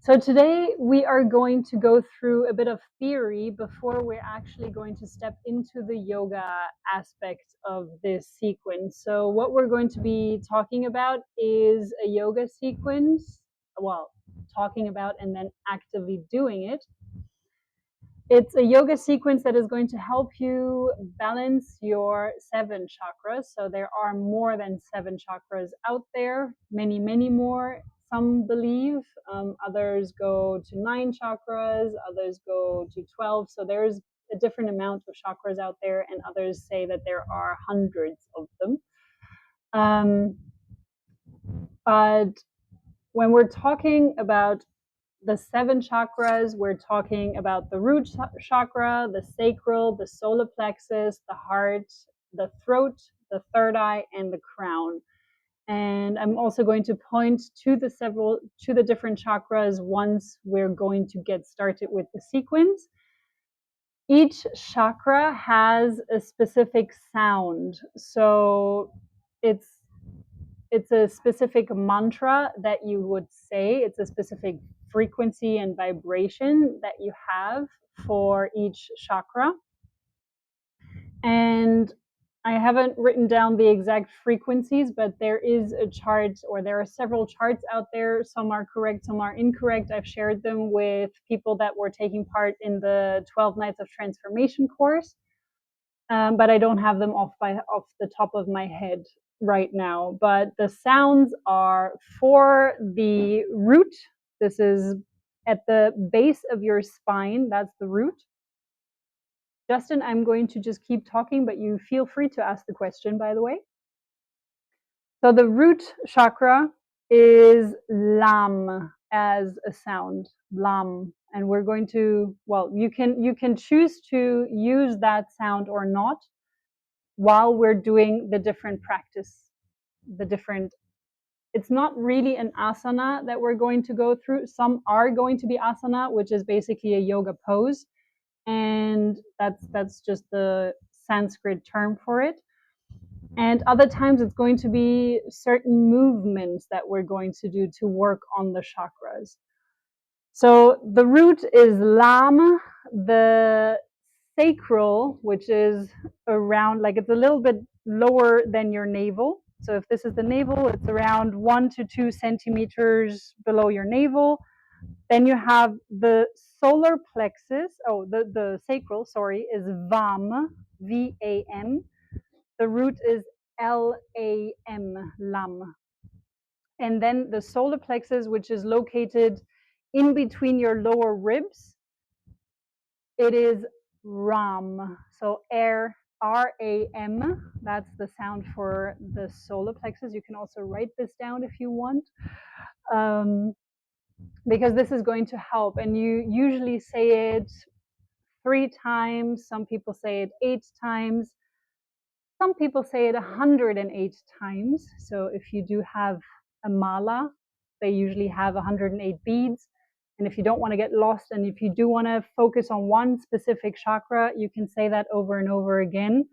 So today we are going to go through a bit of theory before we're actually going to step into the yoga aspect of this sequence. So what we're going to be talking about is a yoga sequence, well, talking about and then actively doing it. It's a yoga sequence that is going to help you balance your 7 chakras. So there are more than 7 chakras out there, many, many more. Some believe, others go to 9 chakras, others go to 12. So there's a different amount of chakras out there, and others say that there are hundreds of them. But when we're talking about the 7 chakras, we're talking about the root chakra, the sacral, the solar plexus, the heart, the throat, the third eye, and the crown. And I'm also going to point to the different chakras once we're going to get started with the sequence. Each chakra has a specific sound. So it's a specific mantra that you would say. It's a specific frequency and vibration that you have for each chakra. And I haven't written down the exact frequencies, but there is a chart, or there are several charts out there. Some are correct, some are incorrect. I've shared them with people that were taking part in the 12 Nights of Transformation course, but I don't have them off the top of my head right now. But the sounds are for the root. This is at the base of your spine. That's the root. Justin, I'm going to just keep talking, but you feel free to ask the question, by the way. So the root chakra is lam as a sound, lam. And we're going to, well, you can choose to use that sound or not while we're doing the different practice, it's not really an asana that we're going to go through. Some are going to be asana, which is basically a yoga pose. And that's just the Sanskrit term for it. And other times it's going to be certain movements that we're going to do to work on the chakras. So the root is lam, the sacral, which is around, like it's a little bit lower than your navel. So if this is the navel, it's around 1 to 2 centimeters below your navel. Then you have the solar plexus. The sacral, sorry, is vam, V-A-M. The root is L-A-M, lam. And then the solar plexus, which is located in between your lower ribs, it is ram. So R-A-M, that's the sound for the solar plexus. You can also write this down if you want, because this is going to help. And you usually say it 3 times. Some people say it 8 times. Some people say it 108 times. So if you do have a mala, they usually have 108 beads. And if you don't want to get lost, and if you do want to focus on one specific chakra, you can say that over and over again,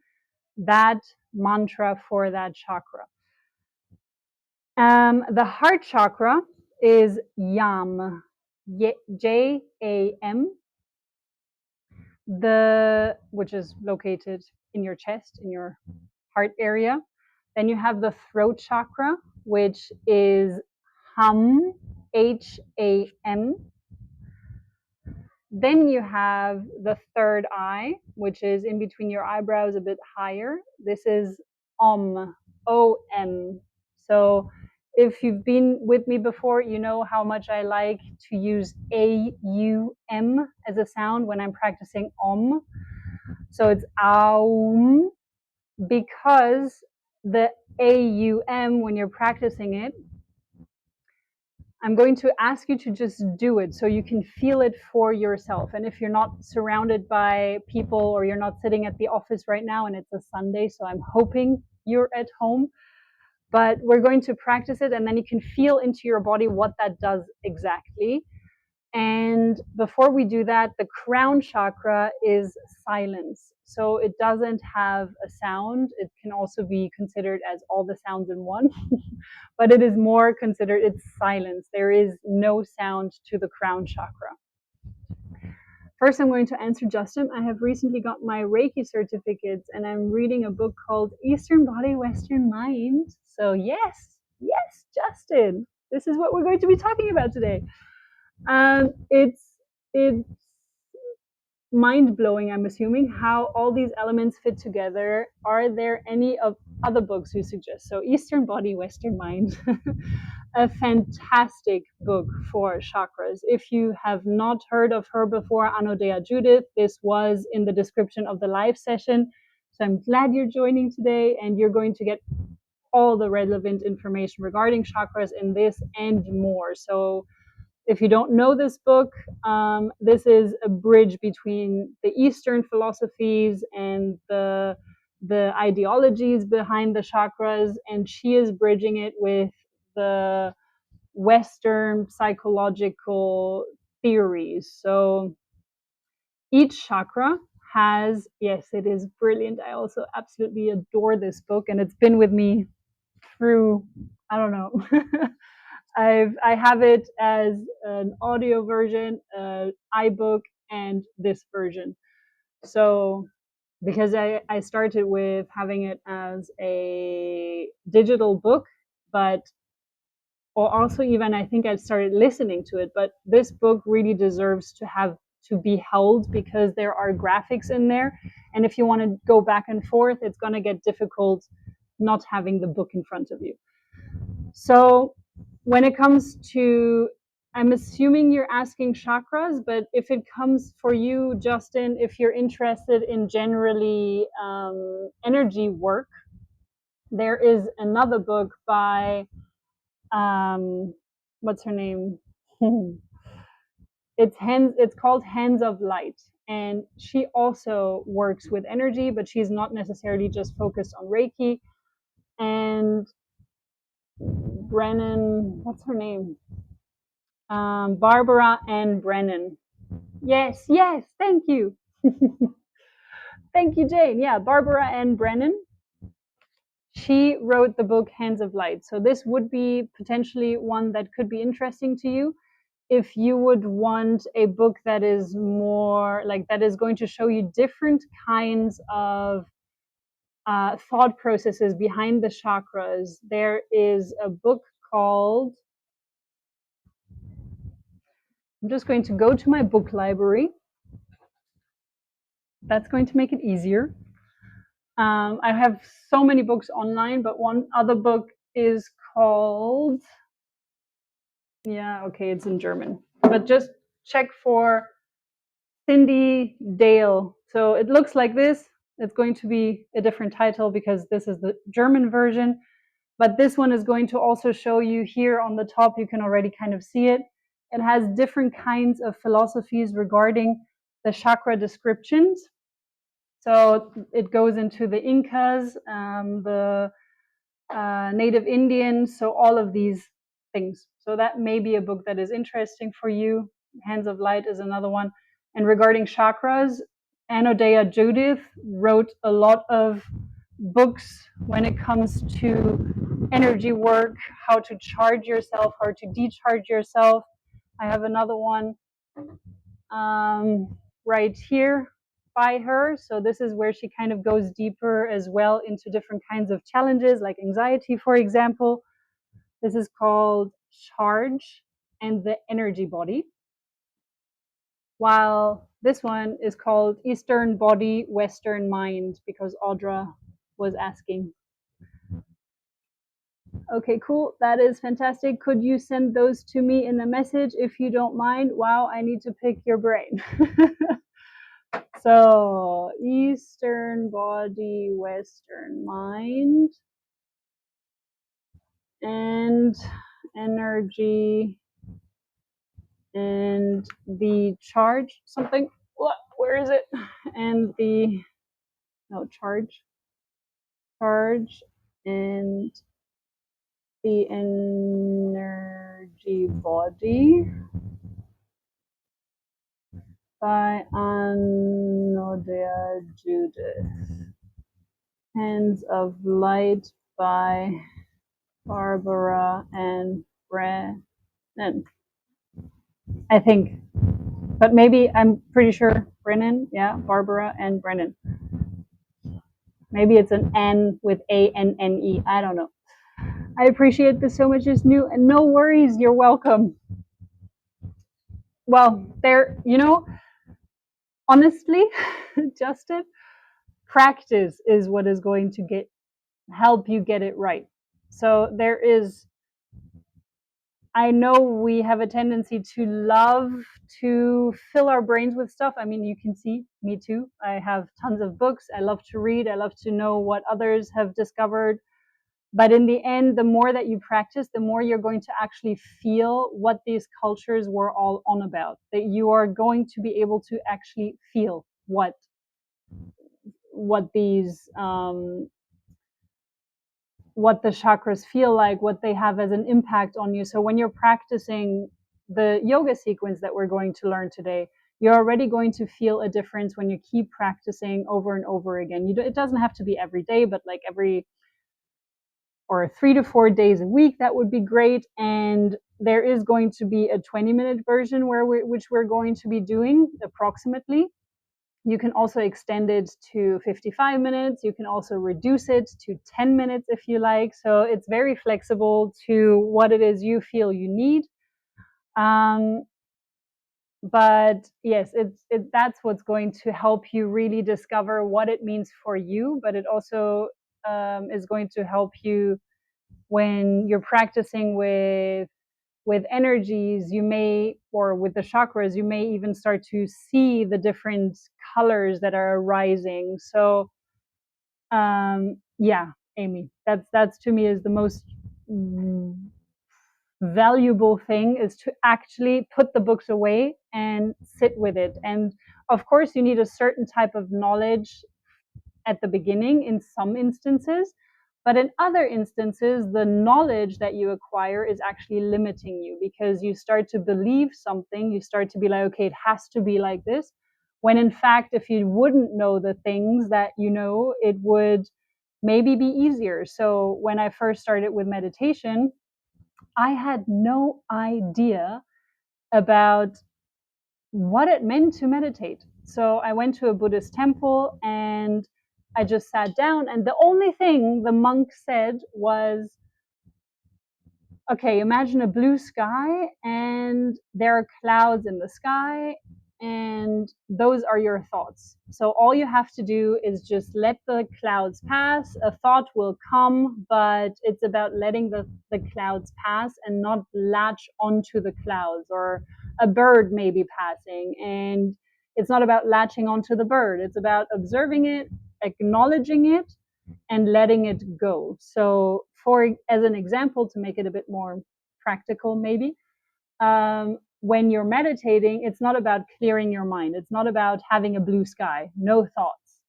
that mantra for that chakra. The heart chakra is Yam, J-A-M, which is located in your chest, in your heart area. Then you have the throat chakra, which is Ham, H-A-M. Then you have the third eye, which is in between your eyebrows a bit higher. This is Om, O-M. So if you've been with me before, you know how much I like to use A-U-M as a sound when I'm practicing Om. So it's Aum, because the A-U-M, when you're practicing it, I'm going to ask you to just do it so you can feel it for yourself. And if you're not surrounded by people, or you're not sitting at the office right now, and it's a Sunday, so I'm hoping you're at home, but we're going to practice it, and then you can feel into your body what that does exactly. And before we do that, the crown chakra is silence. So it doesn't have a sound. It can also be considered as all the sounds in one, but it is more considered, it's silence. There is no sound to the crown chakra. First, I'm going to answer Justin. I have recently got my Reiki certificates and I'm reading a book called Eastern Body, Western Mind. So, yes, Justin, this is what we're going to be talking about today. It's mind blowing, I'm assuming, how all these elements fit together. Are there any of other books you suggest? So, Eastern Body, Western Mind. A fantastic book for chakras. If you have not heard of her before, Anodea Judith, this was in the description of the live session. So I'm glad you're joining today and you're going to get all the relevant information regarding chakras in this and more. So if you don't know this book, this is a bridge between the Eastern philosophies and the ideologies behind the chakras, and she is bridging it with the Western psychological theories. So each chakra has, yes, it is brilliant. I also absolutely adore this book, and it's been with me through, I don't know. I have it as an audio version, iBook, and this version. So because I started with having it as a digital book, but or also even I think I started listening to it, but this book really deserves to be held because there are graphics in there, and if you want to go back and forth, it's going to get difficult not having the book in front of you. So when it comes to, I'm assuming you're asking chakras, but if it comes for you, Justin, if you're interested in generally energy work, there is another book by what's her name? It's called Hands of Light, and she also works with energy, but she's not necessarily just focused on Reiki. And Brennan, what's her name? Barbara Ann Brennan. Yes, thank you. Thank you, Jane. Yeah, Barbara Ann Brennan. She wrote the book Hands of Light. So this would be potentially one that could be interesting to you if you would want a book that is more like that is going to show you different kinds of thought processes behind the chakras. There is a book called, I'm just going to go to my book library. That's going to make it easier. I have so many books online, but one other book is called, yeah, okay, it's in German, but just check for Cindy Dale. So it looks like this. It's going to be a different title because this is the German version, but this one is going to also show you here on the top. You can already kind of see it. It has different kinds of philosophies regarding the chakra descriptions. So it goes into the Incas, the Native Indians, so all of these things. So that may be a book that is interesting for you. Hands of Light is another one. And regarding chakras, Anodea Judith wrote a lot of books when it comes to energy work, how to charge yourself, how to decharge yourself. I have another one right here by her. So this is where she kind of goes deeper as well into different kinds of challenges, like anxiety, for example. This is called Charge and the Energy Body, while this one is called Eastern Body, Western Mind, because Audra was asking. Okay, cool. That is fantastic. Could you send those to me in a message if you don't mind? Wow, I need to pick your brain. So, Eastern Body, Western Mind, and energy, and the charge, something. What? Where is it? And the, no, charge, and the energy body. by Anodea Judith. Hands of Light by Barbara and Brennan. I think. But maybe, I'm pretty sure Brennan. Yeah, Barbara and Brennan. Maybe it's an N with A-N-N-E. I don't know. I appreciate this so much. It's new. And no worries. You're welcome. Well, honestly, Justin, practice is what is going to help you get it right. So I know we have a tendency to love to fill our brains with stuff. I mean, you can see me too. I have tons of books. I love to read. I love to know what others have discovered. But in the end, the more that you practice, the more you're going to actually feel what these cultures were all on about. That you are going to be able to actually feel what these what the chakras feel like, what they have as an impact on you. So when you're practicing the yoga sequence that we're going to learn today, you're already going to feel a difference when you keep practicing over and over again. It doesn't have to be every day, but like every or 3 to 4 days a week, that would be great. And there is going to be a 20-minute version which we're going to be doing approximately. You can also extend it to 55 minutes. You can also reduce it to 10 minutes if you like. So it's very flexible to what it is you feel you need. But yes, that's what's going to help you really discover what it means for you. But it also is going to help you when you're practicing with energies, or with the chakras, you may even start to see the different colors that are arising. So, yeah, Amy, that's to me is the most valuable thing, is to actually put the books away and sit with it. And of course, you need a certain type of knowledge at the beginning in some instances. But in other instances, the knowledge that you acquire is actually limiting you, because you start to believe something. You start to be like, okay, it has to be like this. When in fact, if you wouldn't know the things that you know, it would maybe be easier. So when I first started with meditation, I had no idea about what it meant to meditate. So I went to a Buddhist temple and I just sat down, and the only thing the monk said was, okay, imagine a blue sky and there are clouds in the sky, and those are your thoughts. So all you have to do is just let the clouds pass. A thought will come, but it's about letting the clouds pass and not latch onto the clouds. Or a bird may be passing, and it's not about latching onto the bird. It's about observing it, acknowledging it, and letting it go. So, as an example, to make it a bit more practical, maybe, when you're meditating, it's not about clearing your mind. It's not about having a blue sky, no thoughts.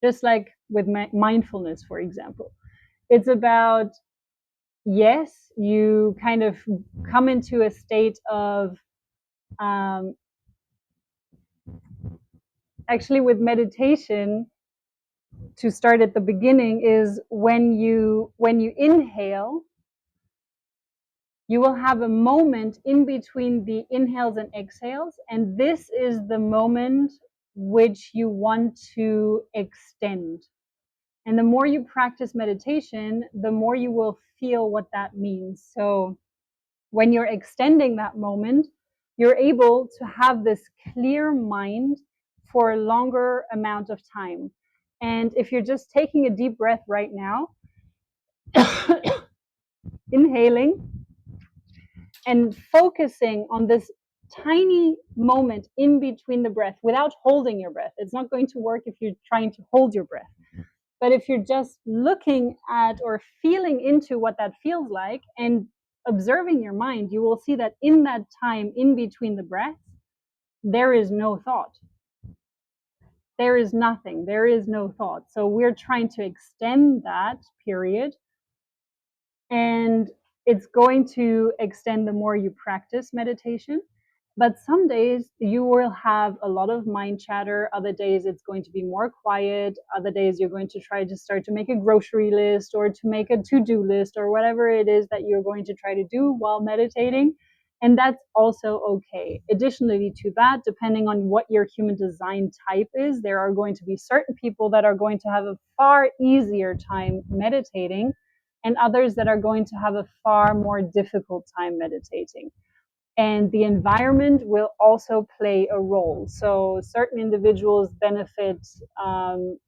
Just like with mindfulness, for example, it's about, yes, you kind of come into a state of, actually, with meditation, to start at the beginning, is when you inhale, you will have a moment in between the inhales and exhales, and this is the moment which you want to extend. And the more you practice meditation, the more you will feel what that means. So when you're extending that moment, you're able to have this clear mind for a longer amount of time. And if you're just taking a deep breath right now, inhaling and focusing on this tiny moment in between the breath without holding your breath. It's not going to work if you're trying to hold your breath. But if you're just looking at or feeling into what that feels like and observing your mind, you will see that in that time in between the breaths, there is no thought. There is nothing. There is no thought. So we're trying to extend that period, and it's going to extend the more you practice meditation. But some days you will have a lot of mind chatter. Other days it's going to be more quiet. Other days you're going to try to start to make a grocery list or to make a to-do list or whatever it is that you're going to try to do while meditating. And that's also okay. Additionally to that, depending on what your human design type is, there are going to be certain people that are going to have a far easier time meditating and others that are going to have a far more difficult time meditating, and the environment will also play a role. So certain individuals benefit um,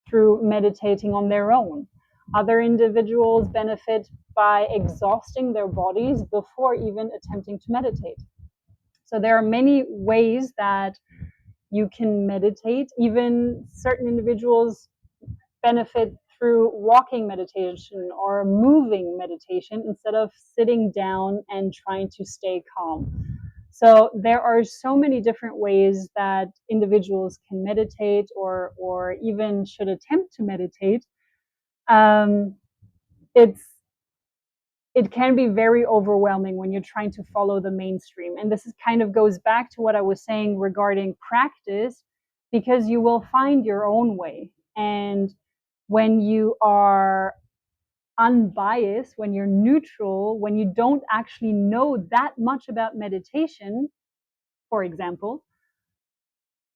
through meditating on their own. Other individuals benefit by exhausting their bodies before even attempting to meditate. So there are many ways that you can meditate. Even certain individuals benefit through walking meditation or moving meditation instead of sitting down and trying to stay calm. So there are so many different ways that individuals can meditate or even should attempt to meditate. Um, it's it can be very overwhelming when you're trying to follow the mainstream. And this is kind of goes back to what I was saying regarding practice, because you will find your own way. And when you are unbiased, when you're neutral, when you don't actually know that much about meditation, for example,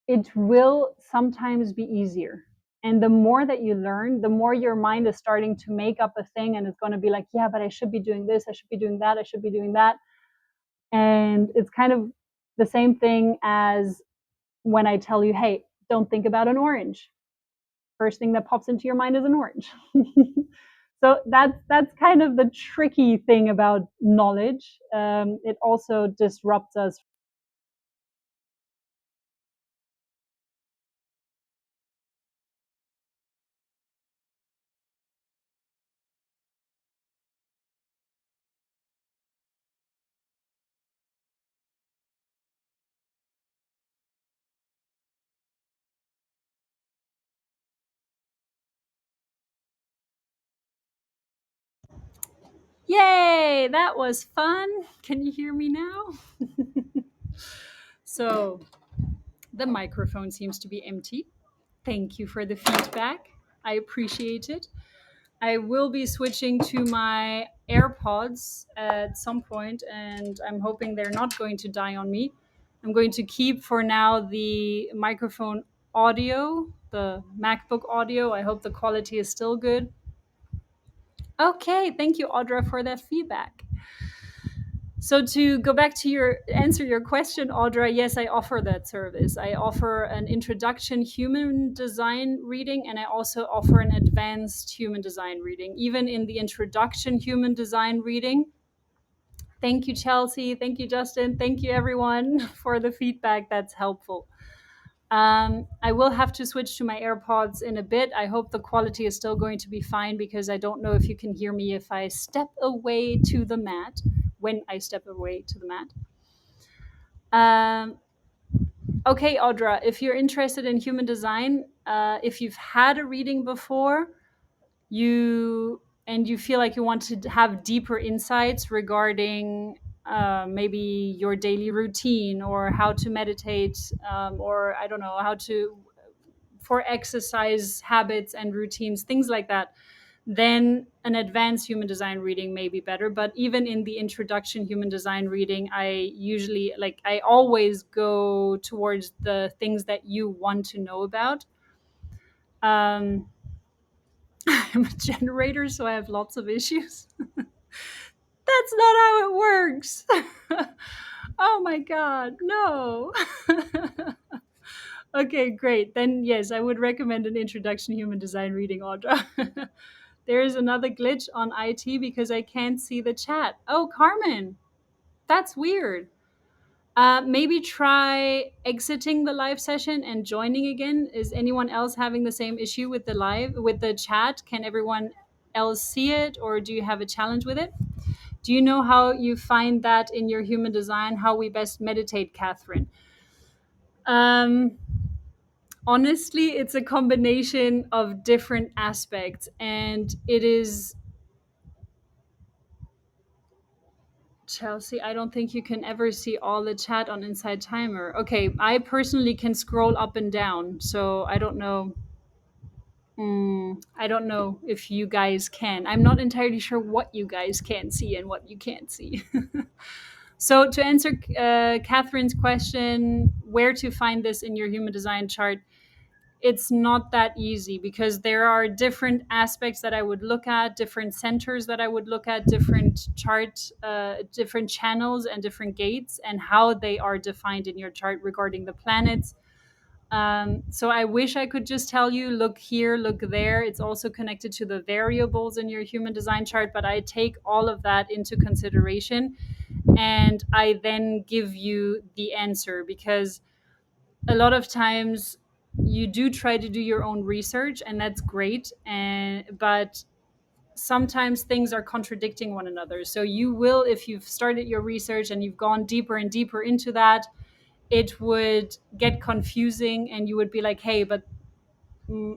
it will sometimes be easier. And the more that you learn, the more your mind is starting to make up a thing and it's going to be like, yeah, but I should be doing this, I should be doing that, I should be doing that. And it's kind of the same thing as when I tell you, hey, don't think about an orange. First thing that pops into your mind is an orange. So that's kind of the tricky thing about knowledge. It also disrupts us. Yay, that was fun. Can you hear me now? So the microphone seems to be empty. Thank you for the feedback. I appreciate it. I will be switching to my AirPods at some point, and I'm hoping they're not going to die on me. I'm going to keep for now the microphone audio, the MacBook audio. I hope the quality is still good. Okay, thank you, Audra, for that feedback. So to go back to answer your question, Audra, yes, I offer that service. I offer an introduction human design reading, and I also offer an advanced human design reading. Even in the introduction human design reading, thank you, Chelsea. Thank you, Justin. Thank you, everyone, for the feedback. That's helpful. I will have to switch to my AirPods in a bit. I hope the quality is still going to be fine, because I don't know if you can hear me if I step away to the mat, when I step away to the mat. Okay, Audra, if you're interested in human design, if you've had a reading before, you feel like you want to have deeper insights regarding maybe your daily routine or how to meditate, or I don't know, how to for exercise habits and routines, things like that, then an advanced human design reading may be better. But even in the introduction human design reading, I always go towards the things that you want to know about. I'm a generator, so I have lots of issues. That's not how it works. Oh my God, no. Okay, great. Then yes, I would recommend an introduction human design reading, Audra. There is another glitch on IT because I can't see the chat. Oh, Carmen, that's weird. Maybe try exiting the live session and joining again. Is anyone else having the same issue with the chat? Can everyone else see it, or do you have a challenge with it? Do you know how you find that in your human design? How we best meditate, Catherine? Um, Honestly, it's a combination of different aspects, and it is Chelsea, I don't think you can ever see all the chat on Inside Timer. Okay, I personally can scroll up and down, so I don't know. I don't know if you guys can. I'm not entirely sure what you guys can see and what you can't see. So, to answer Catherine's question, where to find this in your human design chart, it's not that easy because there are different aspects that I would look at, different centers that I would look at, different chart, different channels and different gates, and how they are defined in your chart regarding the planets. So I wish I could just tell you, look here, look there. It's also connected to the variables in your human design chart, but I take all of that into consideration and I then give you the answer because a lot of times you do try to do your own research and that's great, and but sometimes things are contradicting one another. So you will, if you've started your research and you've gone deeper and deeper into that, it would get confusing and you would be like, hey, but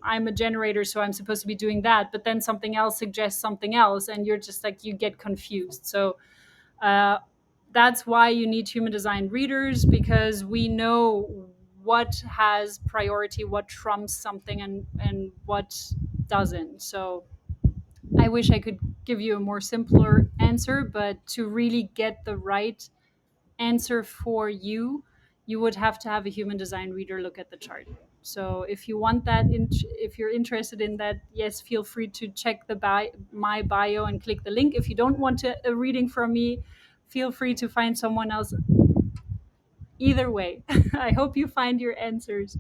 I'm a generator, so I'm supposed to be doing that, but then something else suggests something else and you're just like, you get confused. So uh, that's why you need human design readers, because we know what has priority, what trumps something, and what doesn't. So I wish I could give you a more simpler answer, but to really get the right answer for you, you would have to have a human design reader look at the chart. So if you want that, if you're interested in that, yes, feel free to check the my bio and click the link. If you don't want a reading from me, feel free to find someone else. Either way, I hope you find your answers.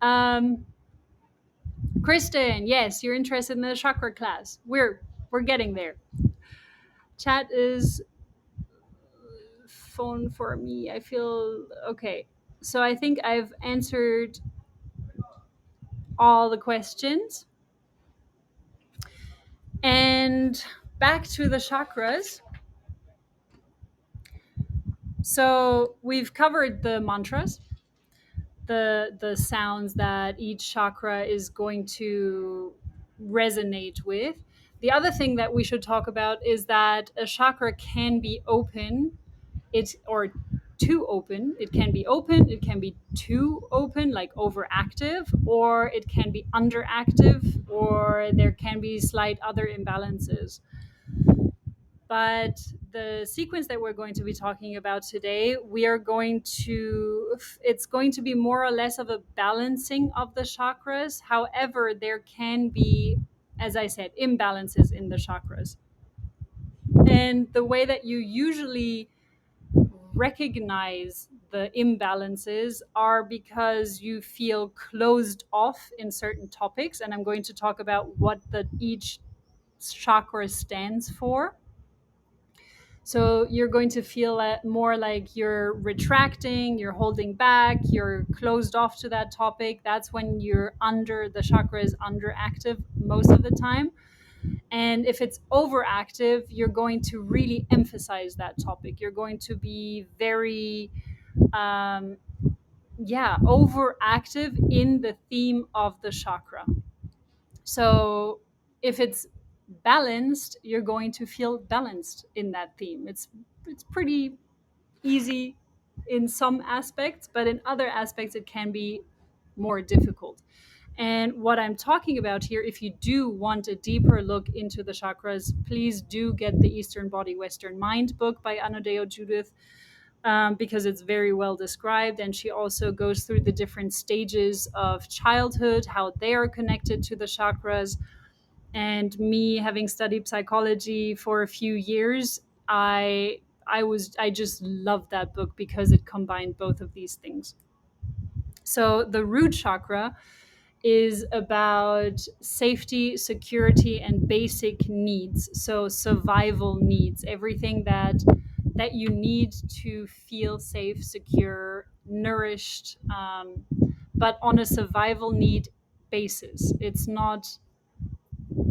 Um, Kristen, yes, you're interested in the chakra class. We're getting there. Chat is phone for me. I feel okay. So I think I've answered all the questions. And back to the chakras. So we've covered the mantras, the sounds that each chakra is going to resonate with. The other thing that we should talk about is that a chakra can be open, it or too open. It can be open, it can be too open, like overactive, or it can be underactive, or there can be slight other imbalances. But the sequence that we're going to be talking about today, it's going to be more or less of a balancing of the chakras. However, there can be, as I said, imbalances in the chakras. And the way that you usually recognize the imbalances are because you feel closed off in certain topics. And I'm going to talk about what each chakra stands for. So you're going to feel more like you're retracting, you're holding back, you're closed off to that topic. That's when the chakra is underactive most of the time. And if it's overactive, you're going to really emphasize that topic. You're going to be very, overactive in the theme of the chakra. So if it's balanced, you're going to feel balanced in that theme. It's pretty easy in some aspects, but in other aspects it can be more difficult. And what I'm talking about here, if you do want a deeper look into the chakras, please do get the Eastern Body, Western Mind book by Anodeo Judith, because it's very well described. And she also goes through the different stages of childhood, how they are connected to the chakras. And me having studied psychology for a few years, I just loved that book because it combined both of these things. So the root chakra is about safety, security, and basic needs. So survival needs, everything that you need to feel safe, secure, nourished, but on a survival need basis. It's not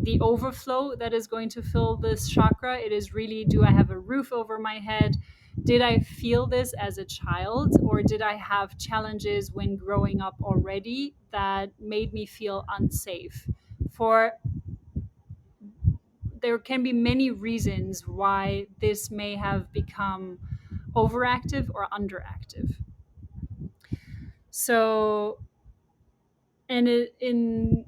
the overflow that is going to fill this chakra. It is really, do I have a roof over my head? Did I feel this as a child, or did I have challenges when growing up already that made me feel unsafe? For there can be many reasons why this may have become overactive or underactive. So, and in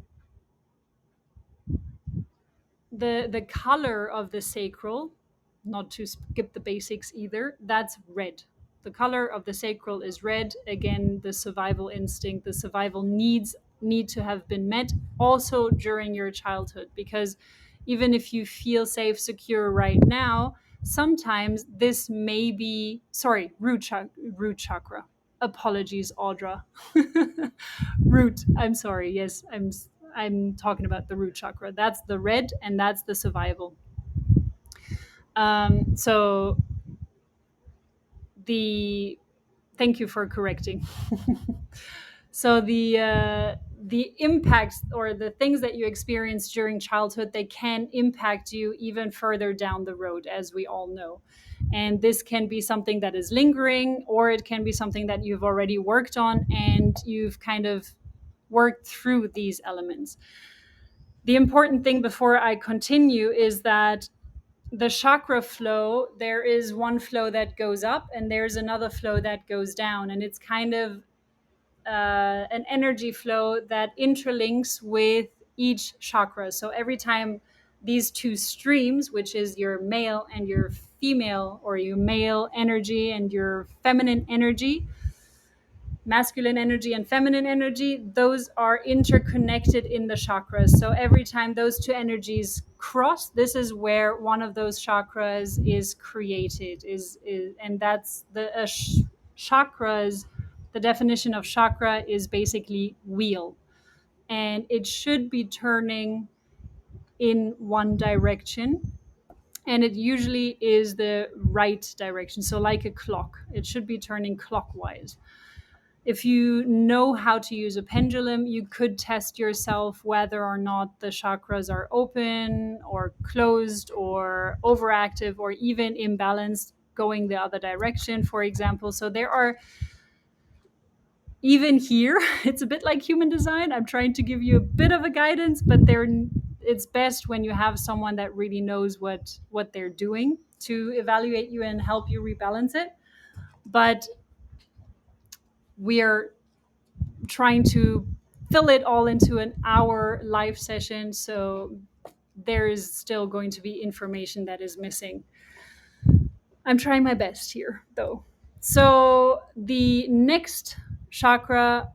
the color of the sacral, not to skip the basics either, that's red. The color of the sacral is red. Again, the survival instinct, the survival needs need to have been met also during your childhood, because even if you feel safe, secure right now, sometimes this may be, sorry, root chakra. Apologies, Audra. Root. I'm sorry. Yes, I'm talking about the root chakra. That's the red, and that's the survival. So the thank you for correcting. So the impacts or the things that you experience during childhood, they can impact you even further down the road, as we all know. And this can be something that is lingering, or it can be something that you've already worked on and you've kind of worked through these elements. The important thing before I continue is that the chakra flow, there is one flow that goes up and there's another flow that goes down. And it's kind of an energy flow that interlinks with each chakra. So every time these two streams, which is your male and your female, or your male energy and your feminine energy, masculine energy and feminine energy, those are interconnected in the chakras. So every time those two energies cross, this is where one of those chakras is created. And that's the chakras. The definition of chakra is basically wheel, and it should be turning in one direction. And it usually is the right direction. So, like a clock, it should be turning clockwise. If you know how to use a pendulum, you could test yourself whether or not the chakras are open or closed or overactive or even imbalanced, going the other direction, for example. So there are, even here, it's a bit like human design. I'm trying to give you a bit of a guidance, but it's best when you have someone that really knows what they're doing to evaluate you and help you rebalance it. But we're trying to fill it all into an hour live session, so there is still going to be information that is missing. I'm trying my best here, though. So the next chakra,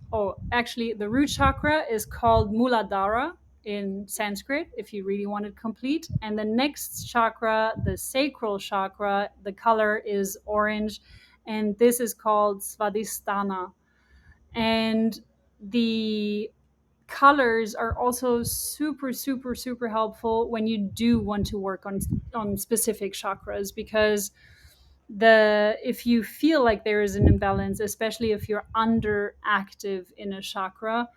actually the root chakra, is called Muladhara in Sanskrit, if you really want it complete. And the next chakra, the sacral chakra, the color is orange, and this is called Svadhisthana. And the colors are also super, super, super helpful when you do want to work on specific chakras, because if you feel like there is an imbalance, especially if you're underactive in a chakra,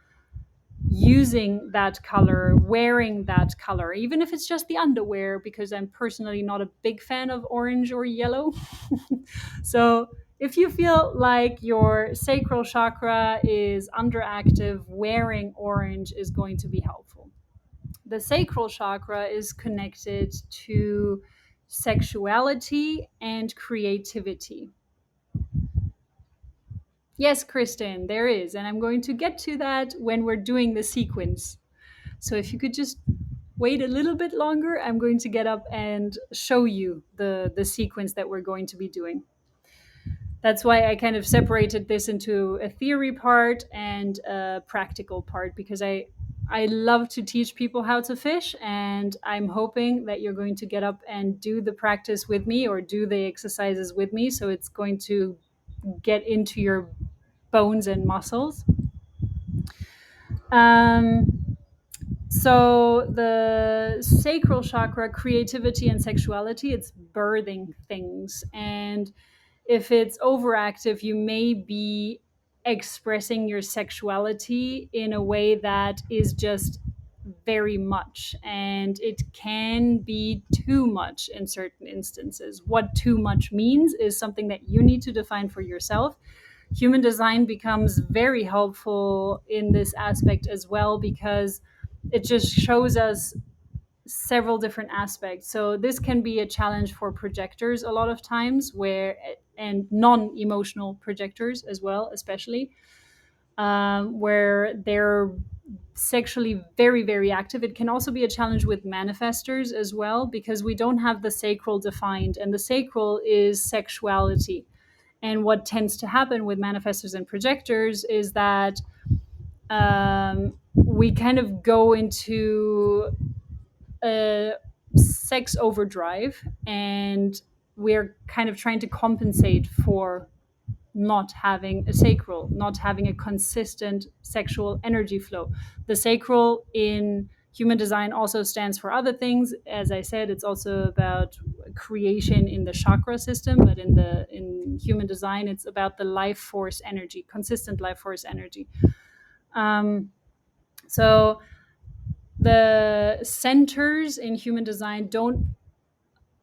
using that color, wearing that color, even if it's just the underwear, because I'm personally not a big fan of orange or yellow. So if you feel like your sacral chakra is underactive, wearing orange is going to be helpful. The sacral chakra is connected to sexuality and creativity. Yes, Kristen, there is. And I'm going to get to that when we're doing the sequence. So if you could just wait a little bit longer, I'm going to get up and show you the sequence that we're going to be doing. That's why I kind of separated this into a theory part and a practical part, because I love to teach people how to fish, and I'm hoping that you're going to get up and do the practice with me or do the exercises with me. So it's going to get into your bones and muscles. So the sacral chakra, creativity and sexuality, it's birthing things. And if it's overactive, you may be expressing your sexuality in a way that is just very much, and it can be too much in certain instances. What too much means is something that you need to define for yourself. Human design becomes very helpful in this aspect as well, because it just shows us several different aspects. So this can be a challenge for projectors a lot of times, and non-emotional projectors as well, especially where they're sexually very, very active. It can also be a challenge with manifestors as well, because we don't have the sacral defined, and the sacral is sexuality. And what tends to happen with manifestors and projectors is that we kind of go into a sex overdrive, and we're kind of trying to compensate for not having a sacral, not having a consistent sexual energy flow. The sacral in human design also stands for other things. As I said, it's also about creation in the chakra system, but in human design, it's about the life force energy, consistent life force energy. So the centers in human design don't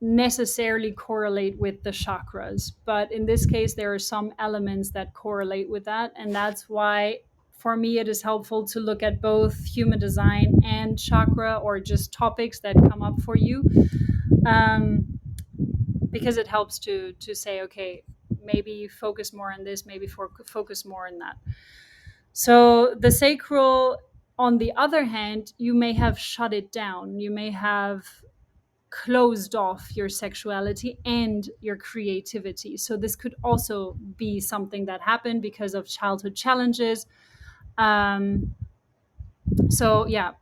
necessarily correlate with the chakras, but in this case there are some elements that correlate with that, and that's why for me it is helpful to look at both human design and chakra, or just topics that come up for you, um, because it helps to say, okay, maybe focus more on this, maybe focus more on that. So the sacral, on the other hand, you may have shut it down, you may have closed off your sexuality and your creativity. So this could also be something that happened because of childhood challenges. Um, so yeah,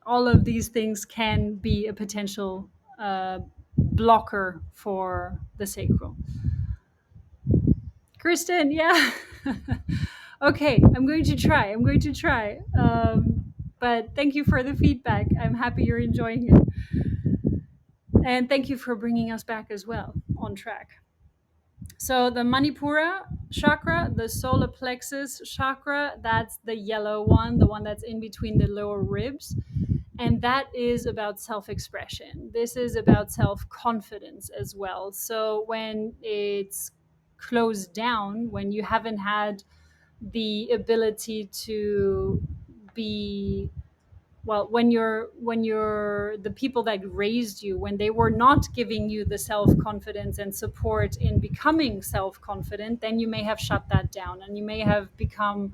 all of these things can be a potential blocker for the sacral. Kristen, yeah. Okay, I'm going to try. I'm going to try. But thank you for the feedback. I'm happy you're enjoying it. And thank you for bringing us back as well on track. So the Manipura chakra, the solar plexus chakra, that's the yellow one, the one that's in between the lower ribs. And that is about self-expression. This is about self-confidence as well. So when it's closed down, when you haven't had the ability to be, well, when you're the people that raised you, when they were not giving you the self-confidence and support in becoming self-confident, then you may have shut that down, and you may have become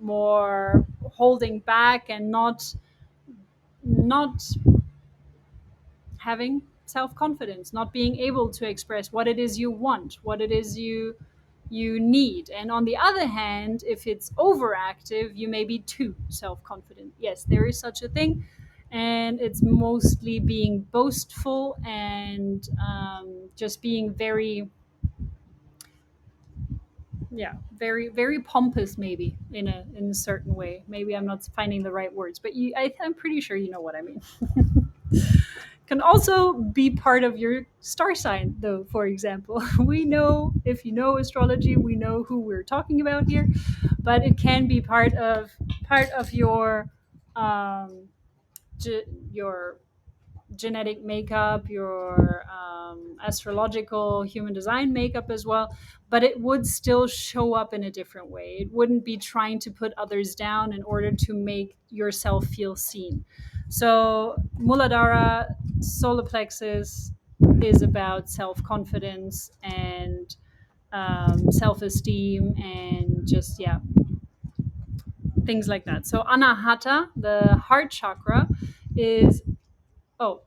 more holding back and not having self-confidence, not being able to express what it is you want, what it is you need. And on the other hand, if it's overactive, you may be too self-confident. Yes, there is such a thing, and it's mostly being boastful and just being very, yeah, very, very pompous, maybe in a certain way. Maybe I'm not finding the right words, but I'm pretty sure you know what I mean. Can also be part of your star sign, though. For example, we know, if you know astrology, we know who we're talking about here, but it can be part of um, your genetic makeup, your astrological human design makeup as well, but it would still show up in a different way. It wouldn't be trying to put others down in order to make yourself feel seen. So, Muladhara, solar plexus, is about self confidence and self esteem and just, yeah, things like that. So, Anahata, the heart chakra, is, oh,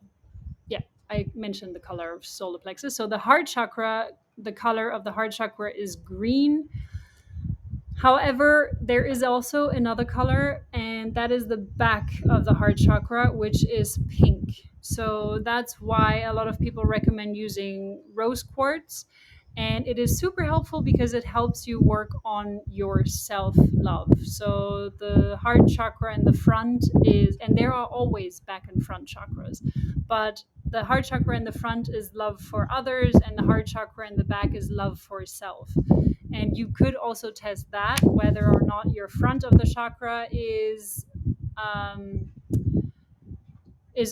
yeah, I mentioned the color of solar plexus. So the heart chakra, the color of the heart chakra is green. However, there is also another color, and that is the back of the heart chakra, which is pink. So that's why a lot of people recommend using rose quartz. And it is super helpful because it helps you work on your self love. So the heart chakra in the front is, and there are always back and front chakras, but the heart chakra in the front is love for others, and the heart chakra in the back is love for self. And you could also test that, whether or not your front of the chakra is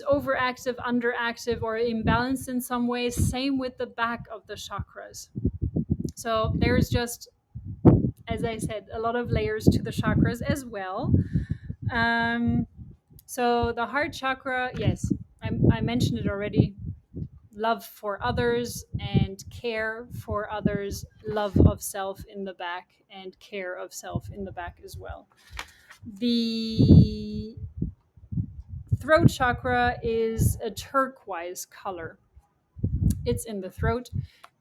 overactive, underactive, or imbalanced in some ways. Same with the back of the chakras. So there's just, as I said, a lot of layers to the chakras as well. Um, So the heart chakra, yes, I mentioned it already. Love for others and care for others, love of self in the back, and care of self in the back as well. The throat chakra is a turquoise color. It's in the throat,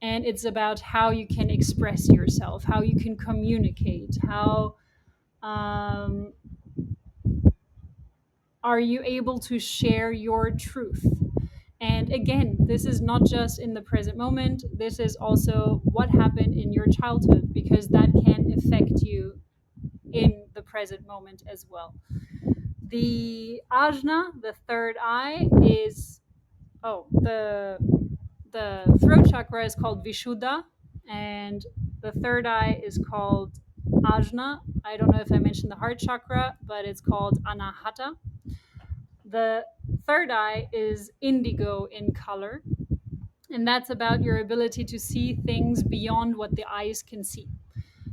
and it's about how you can express yourself, how you can communicate, how um, are you able to share your truth. And again, this is not just in the present moment, this is also what happened in your childhood, because that can affect you in the present moment as well. The ajna, the third eye, is the throat chakra is called Vishuddha, and the third eye is called Ajna. I don't know if I mentioned the heart chakra, but it's called Anahata. The third eye is indigo in color, and that's about your ability to see things beyond what the eyes can see.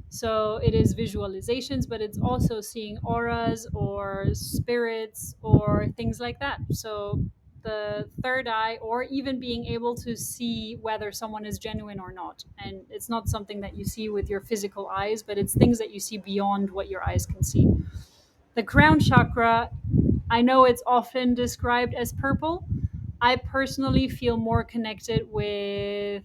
So it is visualizations, but it's also seeing auras or spirits or things like that. So the third eye, or even being able to see whether someone is genuine or not. And it's not something that you see with your physical eyes, but it's things that you see beyond what your eyes can see. The crown chakra, I know it's often described as purple. I personally feel more connected with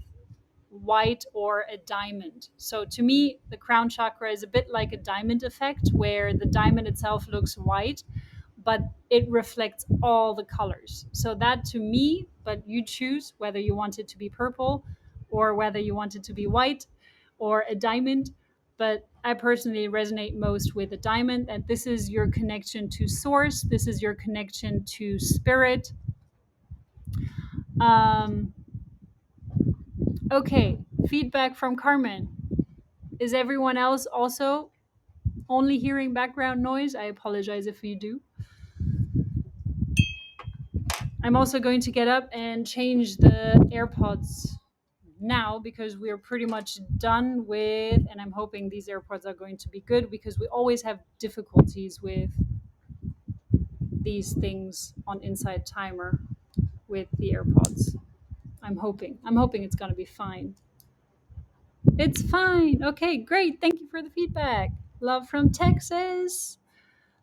white or a diamond. So to me, the crown chakra is a bit like a diamond effect, where the diamond itself looks white, but it reflects all the colors. So that to me, but you choose whether you want it to be purple or whether you want it to be white or a diamond. But I personally resonate most with a diamond, and this is your connection to source. This is your connection to spirit. Um, okay, feedback from Carmen. Is everyone else also only hearing background noise? I apologize if you do. I'm also going to get up and change the AirPods now, because we're pretty much done with, and I'm hoping these AirPods are going to be good, because we always have difficulties with these things on Inside Timer with the AirPods. I'm hoping it's going to be fine. It's fine. Okay, great. Thank you for the feedback. Love from Texas.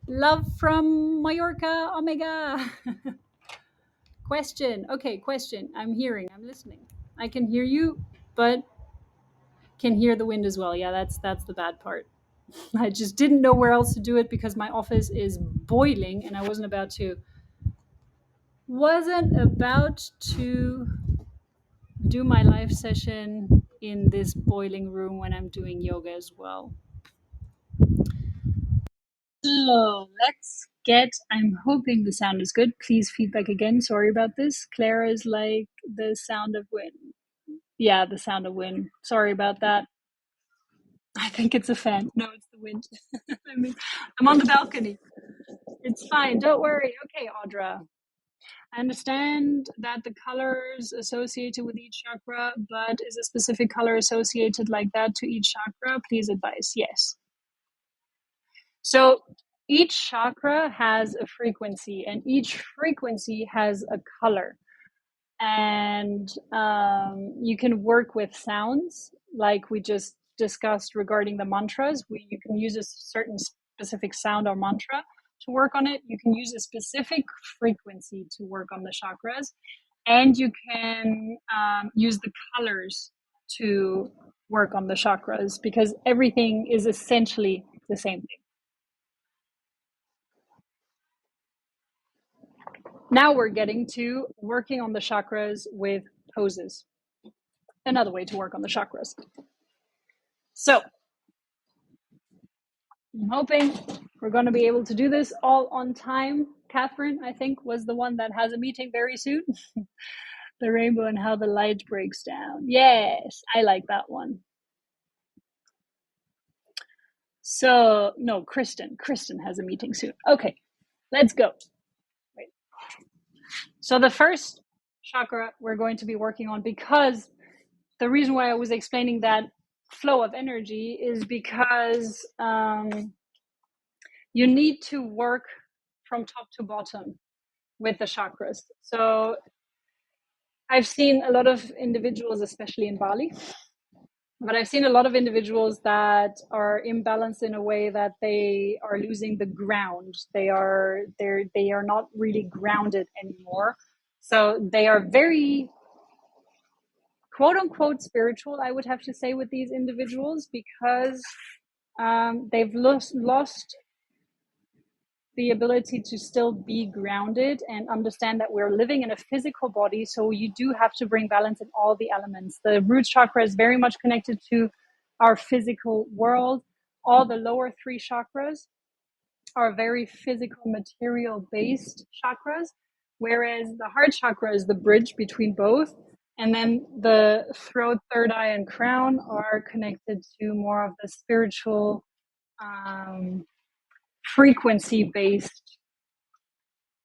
Love from Mallorca. Omega. Question. Okay, question. I'm listening. I can hear you, but can hear the wind as well. Yeah, that's the bad part. I just didn't know where else to do it, because my office is boiling and I wasn't about to do my live session in this boiling room when I'm doing yoga as well. So let's get. I'm hoping the sound is good. Please feedback again. Sorry about this. Clara is like the sound of wind. Yeah, the sound of wind. Sorry about that. I think it's a fan. No, it's the wind. I mean, I'm on the balcony. It's fine. Don't worry. Okay, Audra. I understand that the colors associated with each chakra, but is a specific color associated like that to each chakra? Please advise. Yes. So each chakra has a frequency, and each frequency has a color. And you can work with sounds, like we just discussed regarding the mantras. You can use a certain specific sound or mantra to work on it. You can use a specific frequency to work on the chakras, and you can use the colors to work on the chakras, because everything is essentially the same thing. Now we're getting to working on the chakras with poses. Another way to work on the chakras. So I'm hoping we're going to be able to do this all on time. Catherine, I think, was the one that has a meeting very soon. The rainbow and how the light breaks down. Yes, I like that one. So, no, Kristen. Kristen has a meeting soon. Okay, let's go. Wait. So the first chakra we're going to be working on, because the reason why I was explaining that flow of energy is because you need to work from top to bottom with the chakras. So I've seen a lot of individuals, especially in Bali, but I've seen a lot of individuals that are imbalanced in a way that they are losing the ground. They are not really grounded anymore. So they are very quote unquote spiritual, I would have to say, with these individuals, because they've lost the ability to still be grounded and understand that we're living in a physical body. So you do have to bring balance in all the elements. The root chakra is very much connected to our physical world. All the lower three chakras are very physical, material based chakras, whereas the heart chakra is the bridge between both. And then the throat, third eye, and crown are connected to more of the spiritual, frequency based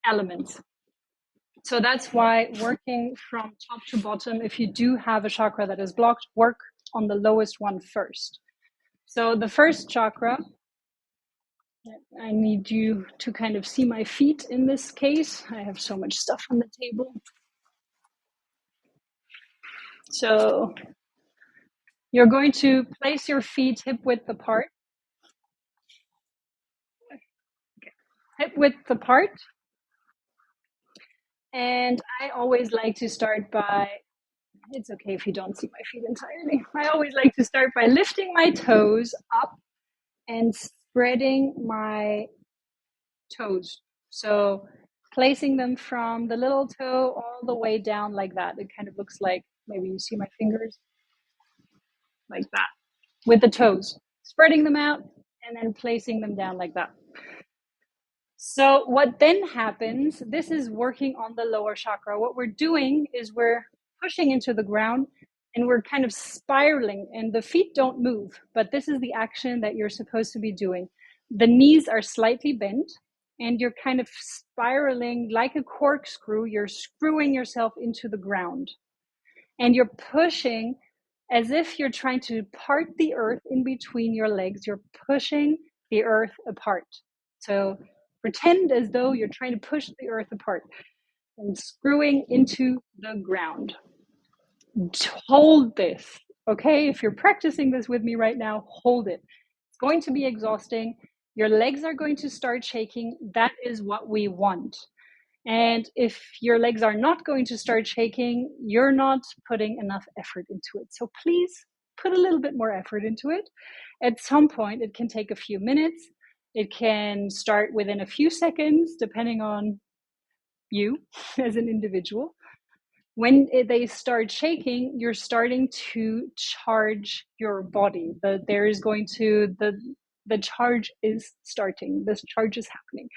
elements. So that's why working from top to bottom, if you do have a chakra that is blocked, work on the lowest one first. So the first chakra, I need you to kind of see my feet in this case. I have so much stuff on the table. So you're going to place your feet hip width apart. Hip width apart. And I always like to start by, it's okay if you don't see my feet entirely. I always like to start by lifting my toes up and spreading my toes. So placing them from the little toe all the way down like that. It kind of looks like, maybe you see my fingers, like that, with the toes. Spreading them out and then placing them down like that. So what then happens, this is working on the lower chakra. What we're doing is we're pushing into the ground and we're kind of spiraling, and the feet don't move, but this is the action that you're supposed to be doing. The knees are slightly bent and you're kind of spiraling like a corkscrew. You're screwing yourself into the ground and you're pushing as if you're trying to part the earth in between your legs. You're pushing the earth apart. So pretend as though you're trying to push the earth apart and screwing into the ground. Hold this, okay? If you're practicing this with me right now, hold it. It's going to be exhausting. Your legs are going to start shaking. That is what we want. And if your legs are not going to start shaking, you're not putting enough effort into it. So please put a little bit more effort into it. At some point, it can take a few minutes. It can start within a few seconds, depending on you as an individual. When they start shaking, you're starting to charge your body. The charge is starting. This charge is happening.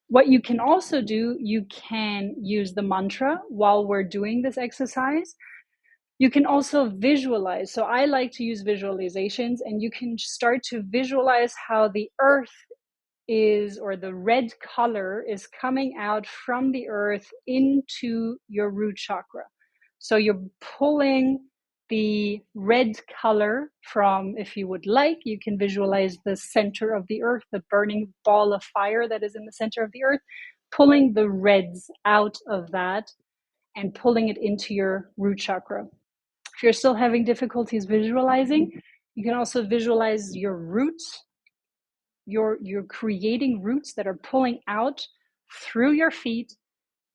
What you can also do, you can use the mantra while we're doing this exercise. You can also visualize. So I like to use visualizations, and you can start to visualize how the earth is, or the red color is coming out from the earth into your root chakra. So you're pulling the red color from, if you would like, you can visualize the center of the earth, the burning ball of fire that is in the center of the earth, pulling the reds out of that and pulling it into your root chakra. If you're still having difficulties visualizing, you can also visualize your roots. You're creating roots that are pulling out through your feet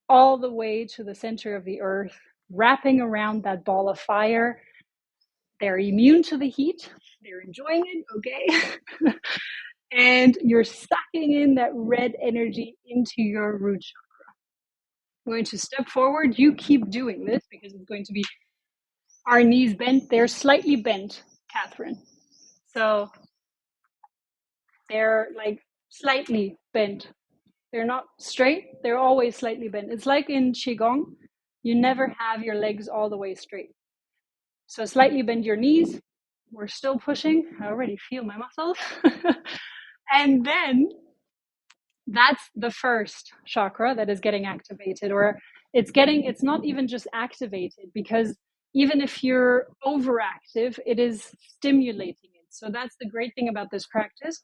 all the way to the center of the earth, wrapping around that ball of fire. They're immune to the heat. They're enjoying it, okay? And you're sucking in that red energy into your root chakra. I'm going to step forward. You keep doing this because it's going to be our knees bent. They're slightly bent, Catherine. So they're like slightly bent. They're not straight. They're always slightly bent. It's like in Qigong. You never have your legs all the way straight. So slightly bend your knees. We're still pushing. I already feel my muscles. And then that's the first chakra that is getting activated, or it's not even just activated, because even if you're overactive, it is stimulating it. So that's the great thing about this practice.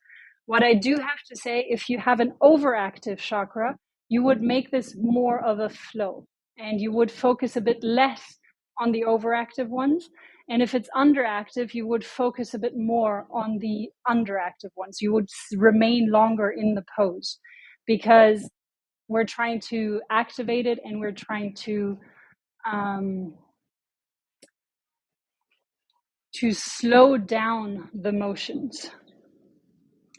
What I do have to say, if you have an overactive chakra, you would make this more of a flow and you would focus a bit less on the overactive ones. And if it's underactive, you would focus a bit more on the underactive ones. You would remain longer in the pose because we're trying to activate it and we're trying to slow down the motions.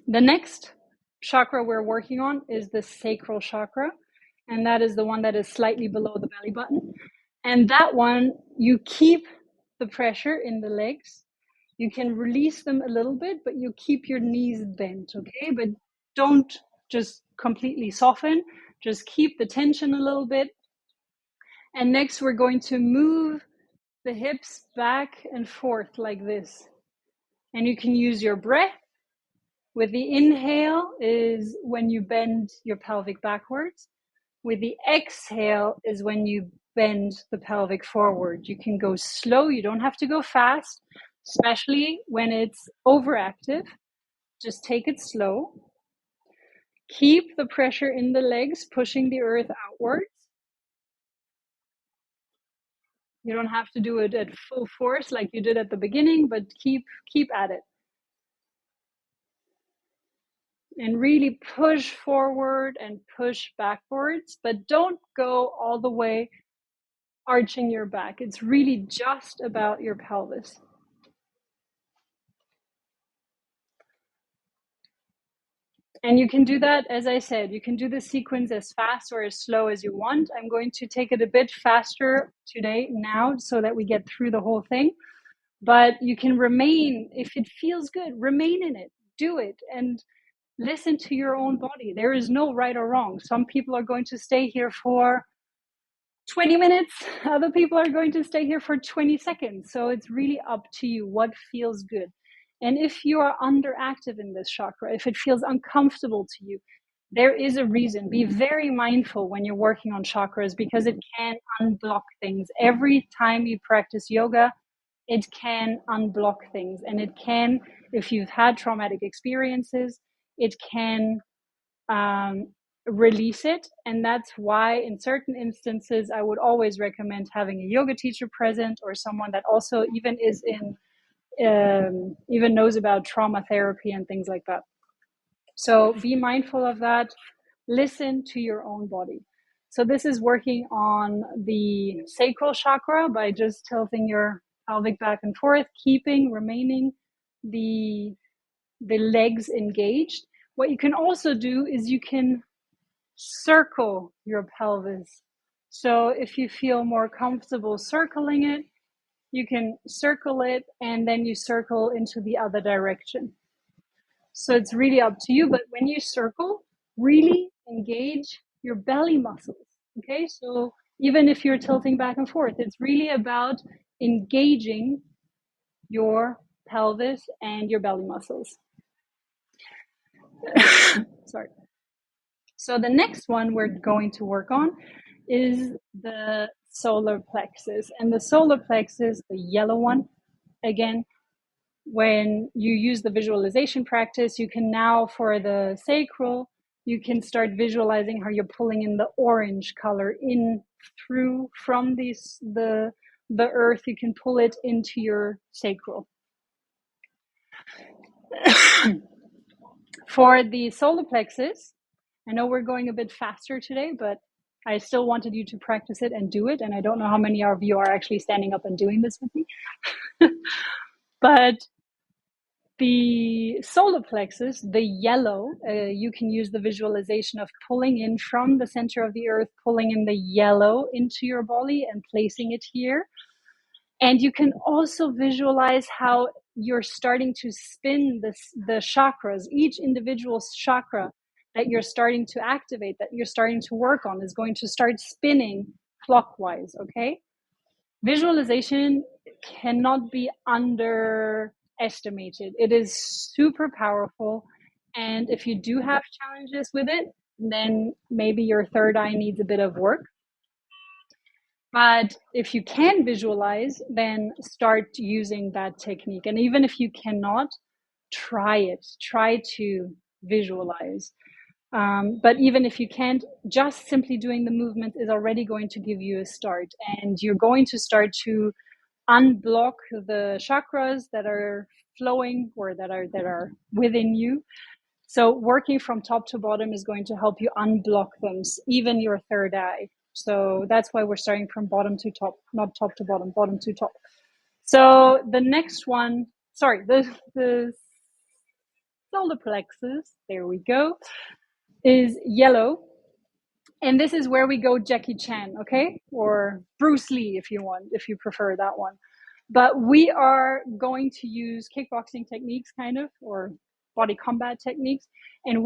The next chakra we're working on is the sacral chakra, and that is the one that is slightly below the belly button. And that one, you keep the pressure in the legs. You can release them a little bit, but you keep your knees bent, okay? But don't just completely soften. Just keep the tension a little bit. And next, we're going to move the hips back and forth like this. And you can use your breath. With the inhale is when you bend your pelvic backwards. With the exhale is when you bend the pelvic forward. You can go slow. You don't have to go fast, especially when it's overactive. Just take it slow. Keep the pressure in the legs, pushing the earth outwards. You don't have to do it at full force like you did at the beginning, but keep at it. And really push forward and push backwards, but don't go all the way arching your back. It's really just about your pelvis. And you can do that, as I said, you can do the sequence as fast or as slow as you want. I'm going to take it a bit faster today now so that we get through the whole thing. But you can remain, if it feels good, remain in it, do it, and listen to your own body. There is no right or wrong. Some people are going to stay here for 20 minutes. Other people are going to stay here for 20 seconds. So it's really up to you what feels good. And if you are underactive in this chakra, if it feels uncomfortable to you, there is a reason. Be very mindful when you're working on chakras because it can unblock things. Every time you practice yoga, it can unblock things. And it can, if you've had traumatic experiences, it can release it. And that's why in certain instances, I would always recommend having a yoga teacher present or someone that also even is in even knows about trauma therapy and things like that. So be mindful of that. Listen to your own body. So this is working on the sacral chakra by just tilting your pelvic back and forth, remaining the legs engaged. What you can also do is you can circle your pelvis. So if you feel more comfortable circling it, you can circle it and then you circle into the other direction. So it's really up to you. But when you circle, really engage your belly muscles. Okay, so even if you're tilting back and forth, it's really about engaging your pelvis and your belly muscles. Sorry. So the next one we're going to work on is the solar plexus. And the solar plexus, the yellow one, again, when you use the visualization practice, you can now, for the sacral, you can start visualizing how you're pulling in the orange color in through from the earth. You can pull it into your sacral. For the solar plexus, I know we're going a bit faster today, but I still wanted you to practice it and do it. And I don't know how many of you are actually standing up and doing this with me. But the solar plexus, the yellow, you can use the visualization of pulling in from the center of the earth, pulling in the yellow into your body and placing it here. And you can also visualize how you're starting to spin the chakras. Each individual chakra that you're starting to activate, that you're starting to work on, is going to start spinning clockwise, okay? Visualization cannot be underestimated. It is super powerful. And if you do have challenges with it, then maybe your third eye needs a bit of work. But if you can visualize, then start using that technique. And even if you cannot, try it. Try to visualize. But even if you can't, just simply doing the movement is already going to give you a start. And you're going to start to unblock the chakras that are flowing or that are within you. So working from top to bottom is going to help you unblock them, even your third eye. So that's why we're starting from bottom to top, not top to bottom, bottom to top. So the next one, the solar plexus, there we go, is yellow. And this is where we go Jackie Chan, okay? Or Bruce Lee if you want, if you prefer that one. But we are going to use kickboxing techniques kind of, or body combat techniques. And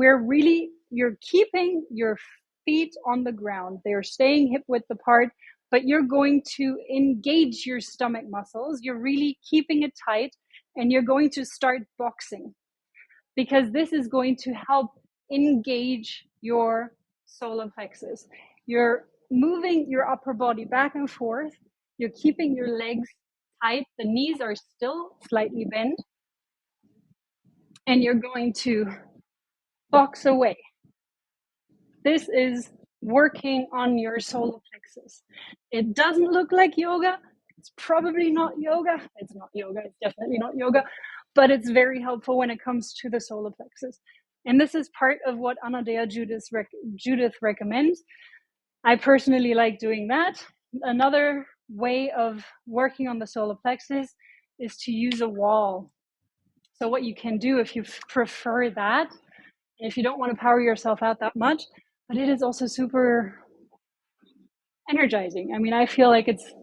you're keeping your feet on the ground. They're staying hip width apart, but you're going to engage your stomach muscles. You're really keeping it tight, and you're going to start boxing, because this is going to help engage your solar plexus. You're moving your upper body back and forth. You're keeping your legs tight. The knees are still slightly bent. And you're going to box away. This is working on your solar plexus. It doesn't look like yoga. It's probably not yoga. It's not yoga. It's definitely not yoga. But it's very helpful when it comes to the solar plexus. And this is part of what Anahata Judith recommends. I personally like doing that. Another way of working on the solar plexus is to use a wall. So what you can do if you prefer that, if you don't want to power yourself out that much, but it is also super energizing. I mean, I feel like it's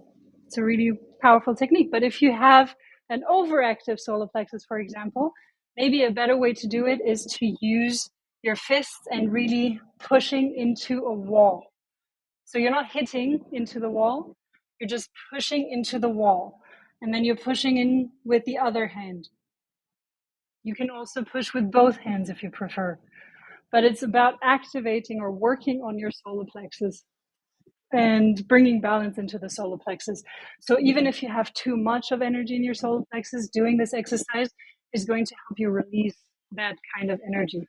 a really powerful technique. But if you have an overactive solar plexus, for example, maybe a better way to do it is to use your fists and really pushing into a wall. So you're not hitting into the wall, you're just pushing into the wall. And then you're pushing in with the other hand. You can also push with both hands if you prefer. But it's about activating or working on your solar plexus and bringing balance into the solar plexus. So even if you have too much of energy in your solar plexus, doing this exercise is going to help you release that kind of energy.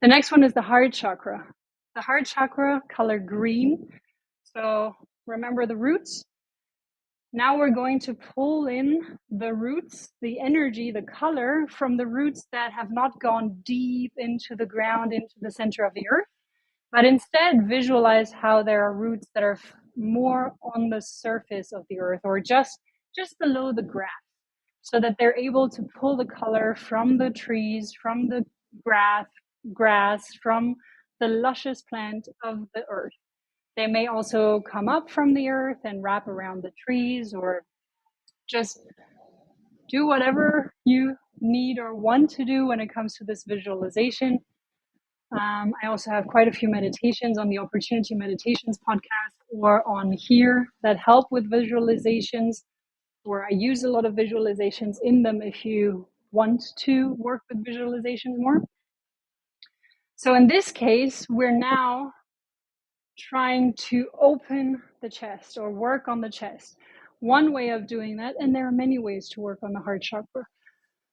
The next one is the heart chakra. The heart chakra, color green. So remember the roots. Now we're going to pull in the roots, the energy, the color from the roots that have not gone deep into the ground, into the center of the earth, but instead visualize how there are roots that are more on the surface of the earth, or just below the grass, so that they're able to pull the color from the trees, from the grass, from the luscious plant of the earth. They may also come up from the earth and wrap around the trees, or just do whatever you need or want to do when it comes to this visualization. I also have quite a few meditations on the Opportyounity Meditations podcast or on here that help with visualizations, or I use a lot of visualizations in them if you want to work with visualizations more. So in this case, we're now trying to open the chest or work on the chest. One way of doing that, and there are many ways to work on the heart chakra,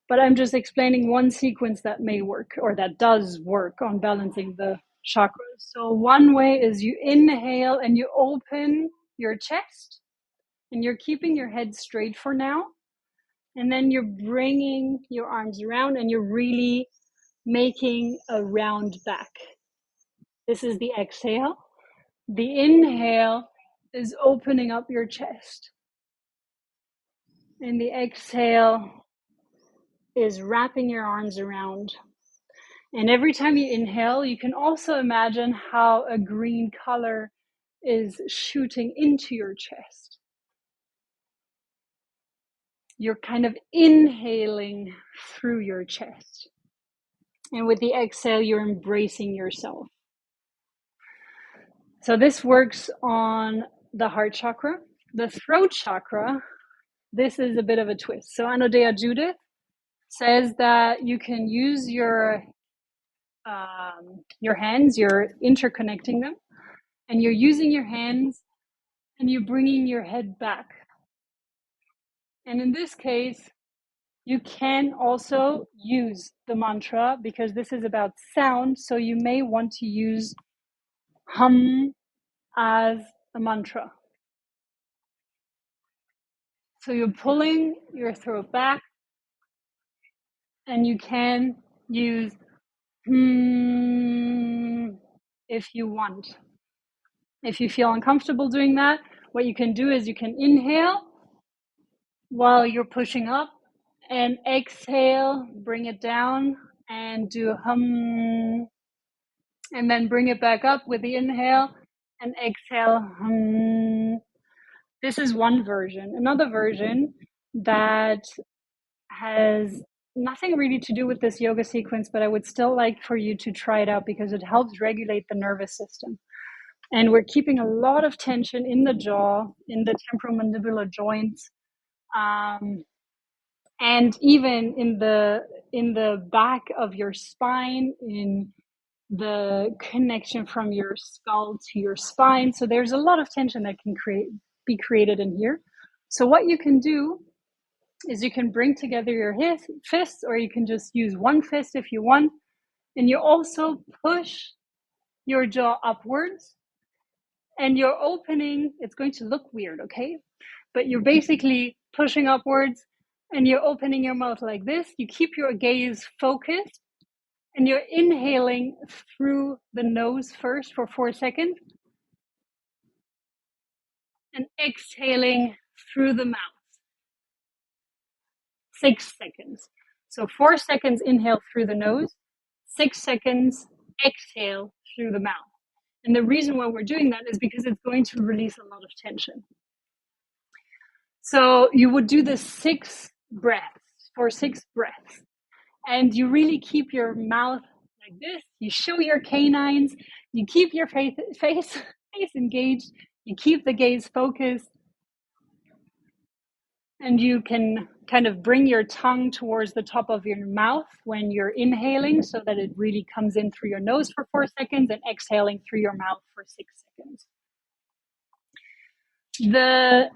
but I'm just explaining one sequence that may work, or that does work on balancing the chakras. So one way is you inhale and you open your chest, and you're keeping your head straight for now. And then you're bringing your arms around and you're really making a round back. This is the exhale. The inhale is opening up your chest. And the exhale is wrapping your arms around. And every time you inhale, you can also imagine how a green color is shooting into your chest. You're kind of inhaling through your chest. And with the exhale, you're embracing yourself. So this works on the heart chakra. The throat chakra, this is a bit of a twist. So Anahata Judith says that you can use your hands, you're interconnecting them, and you're using your hands and you're bringing your head back. And in this case, You can also use the mantra because this is about sound, so you may want to use hum as a mantra. So you're pulling your throat back, and you can use if you want. If you feel uncomfortable doing that, what you can do is you can inhale while you're pushing up and exhale, bring it down and do a hum, and then bring it back up with the inhale and exhale. Hum. This is one version. Another version that has nothing really to do with this yoga sequence, but I would still like for you to try it out because it helps regulate the nervous system. And we're keeping a lot of tension in the jaw, in the temporomandibular joints, and even in the back of your spine, in the connection from your skull to your spine. So there's a lot of tension that can be created in here. So what you can do is you can bring together your fists, or you can just use one fist if you want, and you also push your jaw upwards, and you're opening. It's going to look weird, okay? But you're basically pushing upwards and you're opening your mouth like this. You keep your gaze focused and you're inhaling through the nose first for 4 seconds and exhaling through the mouth 6 seconds. So 4 seconds inhale through the nose, 6 seconds exhale through the mouth. And the reason why we're doing that is because it's going to release a lot of tension. So you would do the 6 breaths for 6 breaths. And you really keep your mouth like this. You show your canines. You keep your face engaged. You keep the gaze focused. And you can kind of bring your tongue towards the top of your mouth when you're inhaling so that it really comes in through your nose for 4 seconds and exhaling through your mouth for 6 seconds. The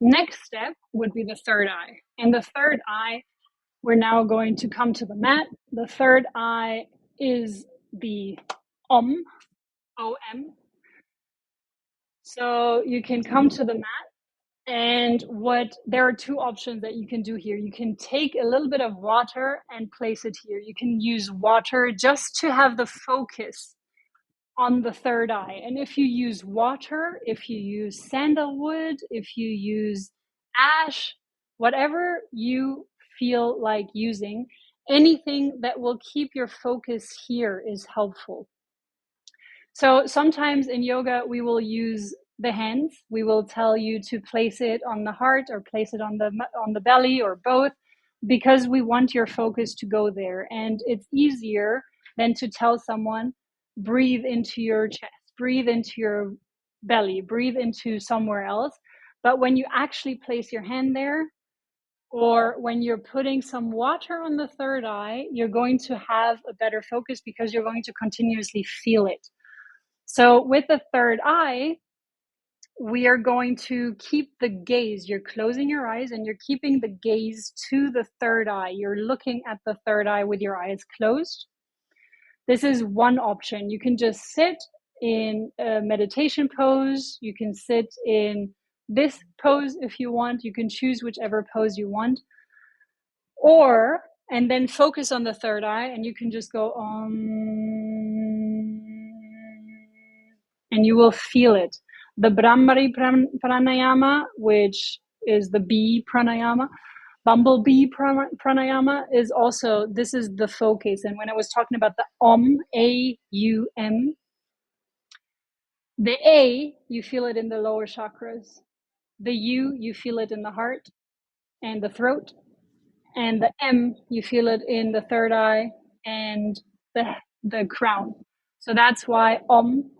next step would be the third eye. And the third eye, we're now going to come to the mat. The third eye is the Om, O-M. So you can come to the mat, and there are 2 options that you can do here. You can take a little bit of water and place it here. You can use water just to have the focus on the third eye. And if you use water, if you use sandalwood, if you use ash, whatever you feel like using, anything that will keep your focus here is helpful. So sometimes in yoga, we will use the hands. We will tell you to place it on the heart or place it on the belly or both, because we want your focus to go there. And it's easier than to tell someone, breathe into your chest, breathe into your belly, breathe into somewhere else. But when you actually place your hand there, or when you're putting some water on the third eye, you're going to have a better focus because you're going to continuously feel it. So with the third eye, we are going to keep the gaze. You're closing your eyes and you're keeping the gaze to the third eye. You're looking at the third eye with your eyes closed. This is one option. You can just sit in a meditation pose. You can sit in this pose if you want. You can choose whichever pose you want. And then focus on the third eye, and you can just go and you will feel it. The Brahmari pranayama, which is the bee pranayama, bumblebee pranayama, is also, this is the focus. And when I was talking about the Om, A-U-M, the A, you feel it in the lower chakras. The U, you feel it in the heart and the throat. And the M, you feel it in the third eye and the crown. So that's why Om,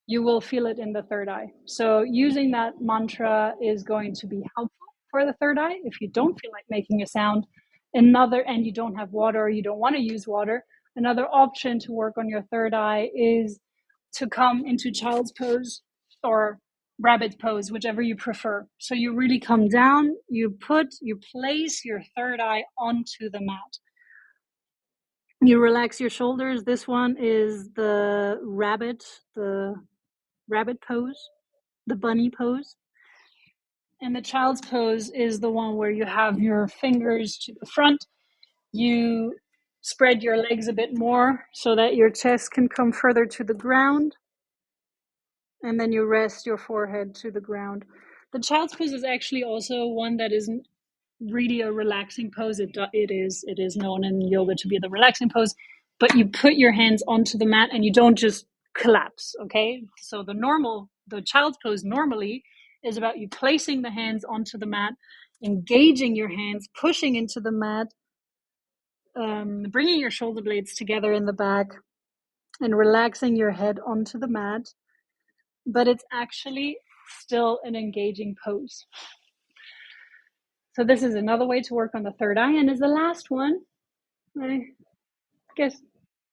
you will feel it in the third eye. So using that mantra is going to be helpful for the third eye. If you don't feel like making a sound, and you don't have water, or you don't want to use water, another option to work on your third eye is to come into child's pose, or rabbit pose, whichever you prefer. So you really come down, you place your third eye onto the mat. You relax your shoulders. This one is the rabbit pose, the bunny pose. And the child's pose is the one where you have your fingers to the front. You spread your legs a bit more so that your chest can come further to the ground. And then you rest your forehead to the ground. The child's pose is actually also one that isn't really a relaxing pose. It is known in yoga to be the relaxing pose, but you put your hands onto the mat and you don't just collapse. Okay, so the child's pose normally is about you placing the hands onto the mat, engaging your hands, pushing into the mat, bringing your shoulder blades together in the back, and relaxing your head onto the mat. But it's actually still an engaging pose. So this is another way to work on the third eye, and as the last one, I guess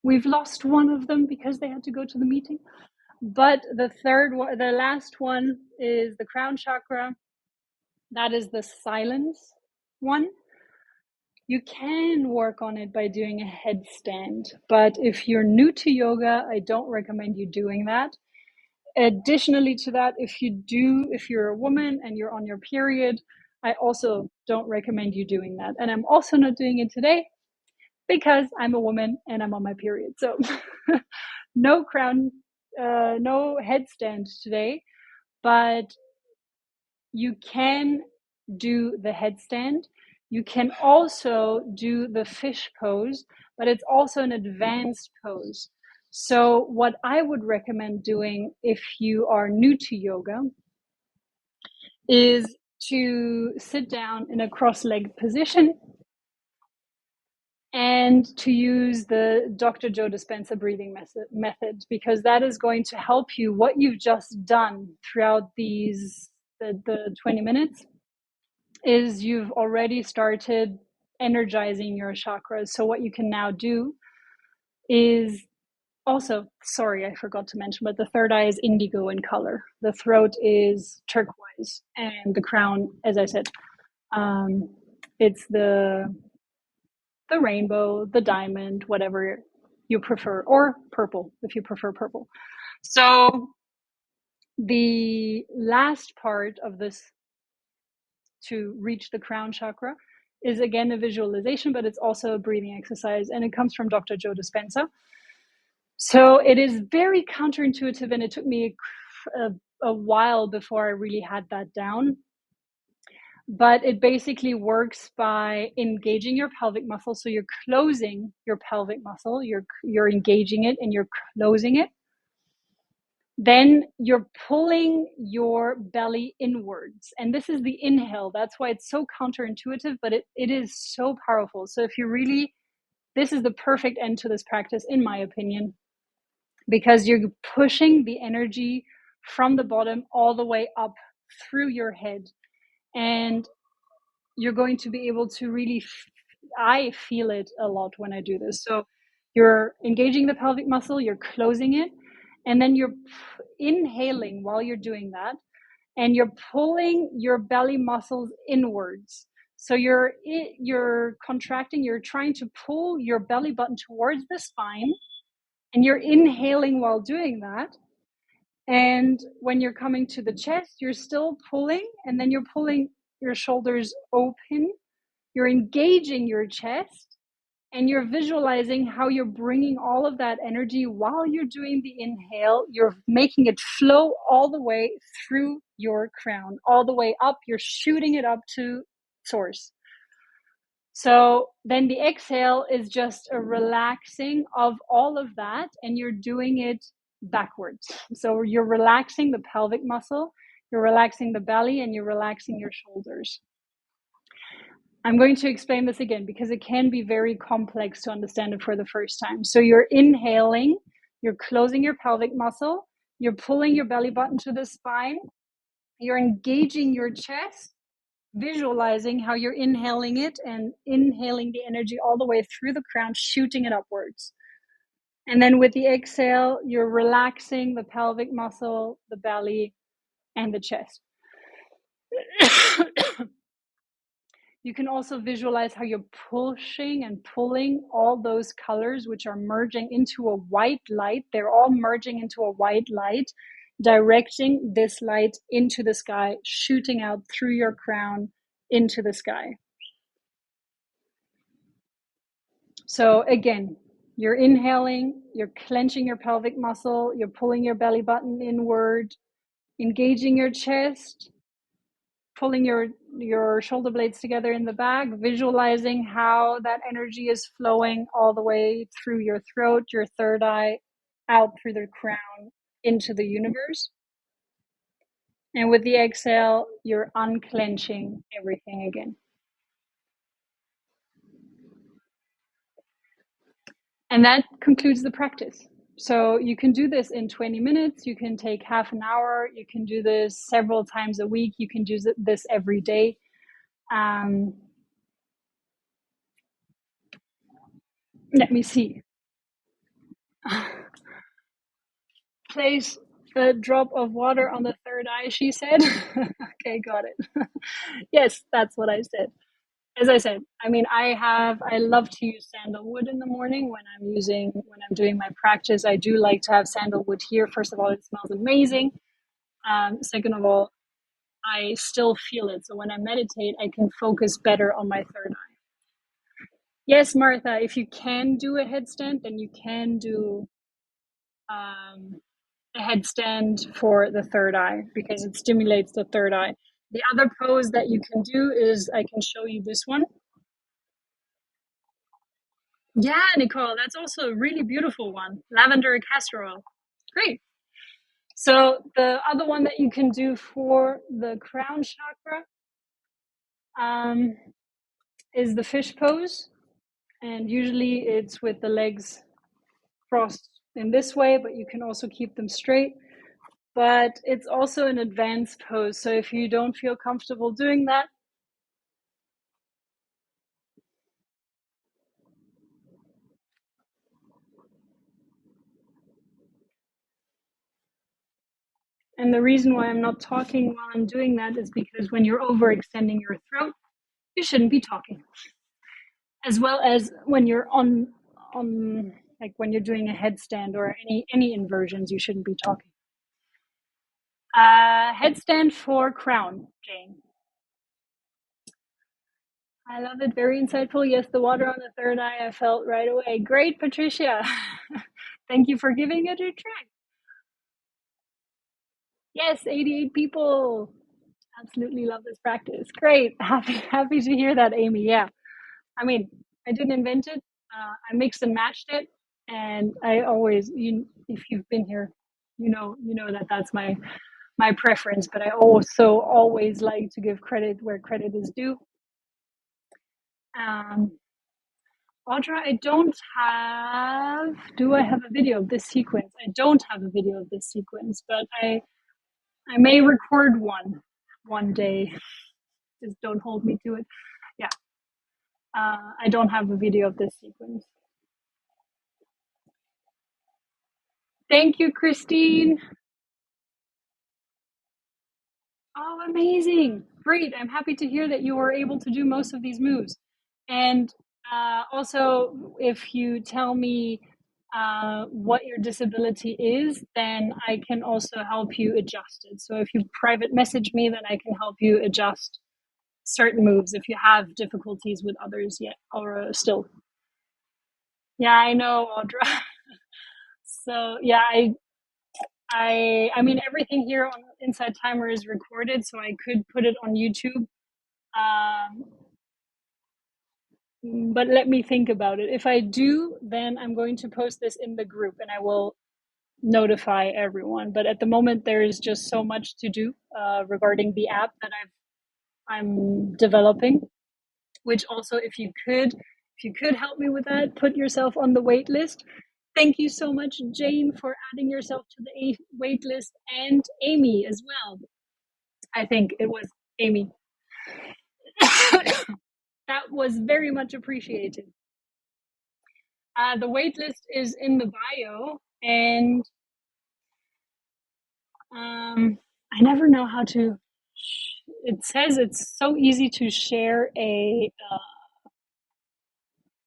we've lost one of them because they had to go to the meeting. But the last one is the crown chakra. That is the silence one. You can work on it by doing a headstand, but if you're new to yoga, I don't recommend you doing that. Additionally to that, if you're a woman and you're on your period, I also don't recommend you doing that. And I'm also not doing it today because I'm a woman and I'm on my period. So no headstand today, but you can do the headstand. You can also do the fish pose, but it's also an advanced pose. So what I would recommend doing if you are new to yoga is to sit down in a cross-legged position and to use the Dr. Joe Dispenza breathing method, because that is going to help you. What you've just done throughout the 20 minutes is you've already started energizing your chakras. So what you can now do is also, sorry, I forgot to mention, but the third eye is indigo in color. The throat is turquoise, and the crown, as I said, it's the rainbow, the diamond, whatever you prefer, or purple if you prefer purple. So the last part of this to reach the crown chakra is again a visualization, but it's also a breathing exercise, and it comes from Dr. Joe Dispenza. So it is very counterintuitive, and it took me a while before I really had that down. But it basically works by engaging your pelvic muscle. So you're closing your pelvic muscle, you're engaging it and you're closing it. Then you're pulling your belly inwards. And this is the inhale. That's why it's so counterintuitive, but it is so powerful. So if you really, this is the perfect end to this practice, in my opinion, because you're pushing the energy from the bottom all the way up through your head. And you're going to be able to really, I feel it a lot when I do this. So you're engaging the pelvic muscle, you're closing it, and then you're inhaling while you're doing that, and you're pulling your belly muscles inwards. So you're contracting, you're trying to pull your belly button towards the spine, and you're inhaling while doing that. And when you're coming to the chest, you're still pulling, and then you're pulling your shoulders open. You're engaging your chest, and you're visualizing how you're bringing all of that energy while you're doing the inhale. You're making it flow all the way through your crown, all the way up. You're shooting it up to source. So then the exhale is just a relaxing of all of that, and you're doing it backwards. So you're relaxing the pelvic muscle, you're relaxing the belly, and you're relaxing your shoulders. I'm going to explain this again because it can be very complex to understand it for the first time. So you're inhaling, you're closing your pelvic muscle, you're pulling your belly button to the spine, you're engaging your chest, visualizing how you're inhaling it and inhaling the energy all the way through the crown, shooting it upwards. And then with the exhale, you're relaxing the pelvic muscle, the belly, and the chest. You can also visualize how you're pushing and pulling all those colors, which are merging into a white light. They're all merging into a white light, directing this light into the sky, shooting out through your crown into the sky. So again, you're inhaling, you're clenching your pelvic muscle, you're pulling your belly button inward, engaging your chest, pulling your shoulder blades together in the back, visualizing how that energy is flowing all the way through your throat, your third eye, out through the crown into the universe. And with the exhale, you're unclenching everything again. And that concludes the practice. So you can do this in 20 minutes, you can take half an hour, you can do this several times a week, you can do this every day. Let me see. Place a drop of water on the third eye, she said. Okay, got it. Yes, that's what I said. As I said, I mean, I love to use sandalwood in the morning when I'm doing my practice. I do like to have sandalwood here. First of all, it smells amazing. Second of all, I still feel it. So when I meditate, I can focus better on my third eye. Yes, Martha, if you can do a headstand, then you can do a headstand for the third eye because it stimulates the third eye. The other pose that you can do is, I can show you this one. Yeah, Nicole, that's also a really beautiful one. Lavender castor oil. Great. So the other one that you can do for the crown chakra is the fish pose. And usually it's with the legs crossed in this way, but you can also keep them straight. But it's also an advanced pose. So if you don't feel comfortable doing that, and the reason why I'm not talking while I'm doing that is because when you're overextending your throat, you shouldn't be talking. As well as when you're on like when you're doing a headstand or any inversions, you shouldn't be talking. Headstand for crown, Jane. I love it. Very insightful. Yes, the water on the third eye, I felt right away. Great, Patricia. Thank you for giving it a try. Yes, 88 people. Absolutely love this practice. Great. Happy to hear that, Amy. Yeah. I mean, I didn't invent it. I mixed and matched it, and I always, if you've been here, you know that that's my preference. But I also always like to give credit where credit is due. Audra, I don't have. Do I have a video of this sequence? I don't have a video of this sequence, but I may record one day. Just don't hold me to it. Yeah, I don't have a video of this sequence. Thank you, Christine. Oh, amazing. Great. I'm happy to hear that you were able to do most of these moves. And also, if you tell me what your disability is, then I can also help you adjust it. So if you private message me, then I can help you adjust certain moves if you have difficulties with others yet or still. Yeah, I know, Audra. So yeah, I mean everything here on Inside Timer is recorded, so I could put it on YouTube. But let me think about it. If I do, then I'm going to post this in the group and I will notify everyone. But at the moment, there is just so much to do regarding the app that I'm developing. Which also, if you could help me with that, put yourself on the wait list. Thank you so much, Jane, for adding yourself to the wait list, and Amy as well. I think it was Amy. That was very much appreciated. The wait list is in the bio, and I never know how to. It says it's so easy to share a.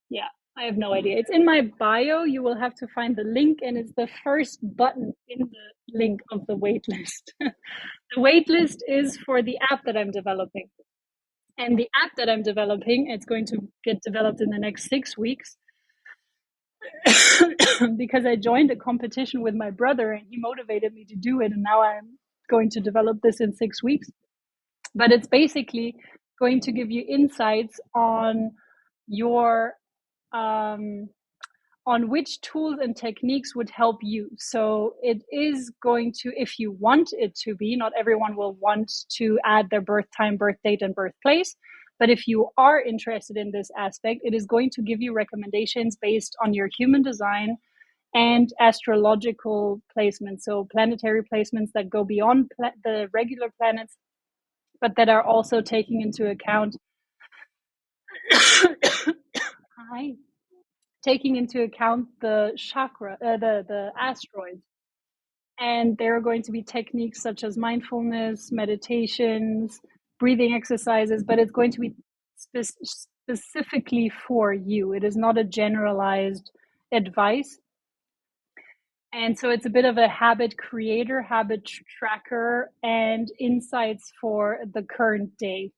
Yeah, I have no idea. It's in my bio. You will have to find the link, and it's the first button in the link of the waitlist. The waitlist is for the app that I'm developing. And the app that I'm developing, it's going to get developed in the next 6 weeks because I joined a competition with my brother and he motivated me to do it. And now I'm going to develop this in 6 weeks. But it's basically going to give you insights on your on which tools and techniques would help you. So it is going to, if you want it to be, not everyone will want to add their birth time, birth date, and birthplace. But if you are interested in this aspect, it is going to give you recommendations based on your human design and astrological placements. So planetary placements that go beyond the regular planets, but that are also taking into account hi, taking into account the chakra, the asteroids. And there are going to be techniques such as mindfulness, meditations, breathing exercises, but it's going to be specifically for you. It is not a generalized advice. And so it's a bit of a habit creator, habit tracker, and insights for the current day.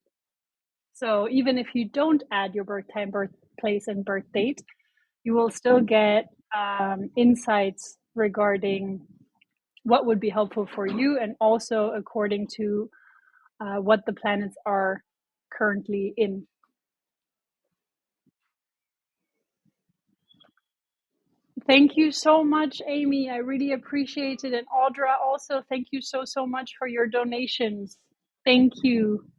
So even if you don't add your birth time, birthplace, and birth date, you will still get insights regarding what would be helpful for you, and also according to what the planets are currently in. Thank you so much, Amy. I really appreciate it. And Audra, also, thank you so much for your donations. Thank you.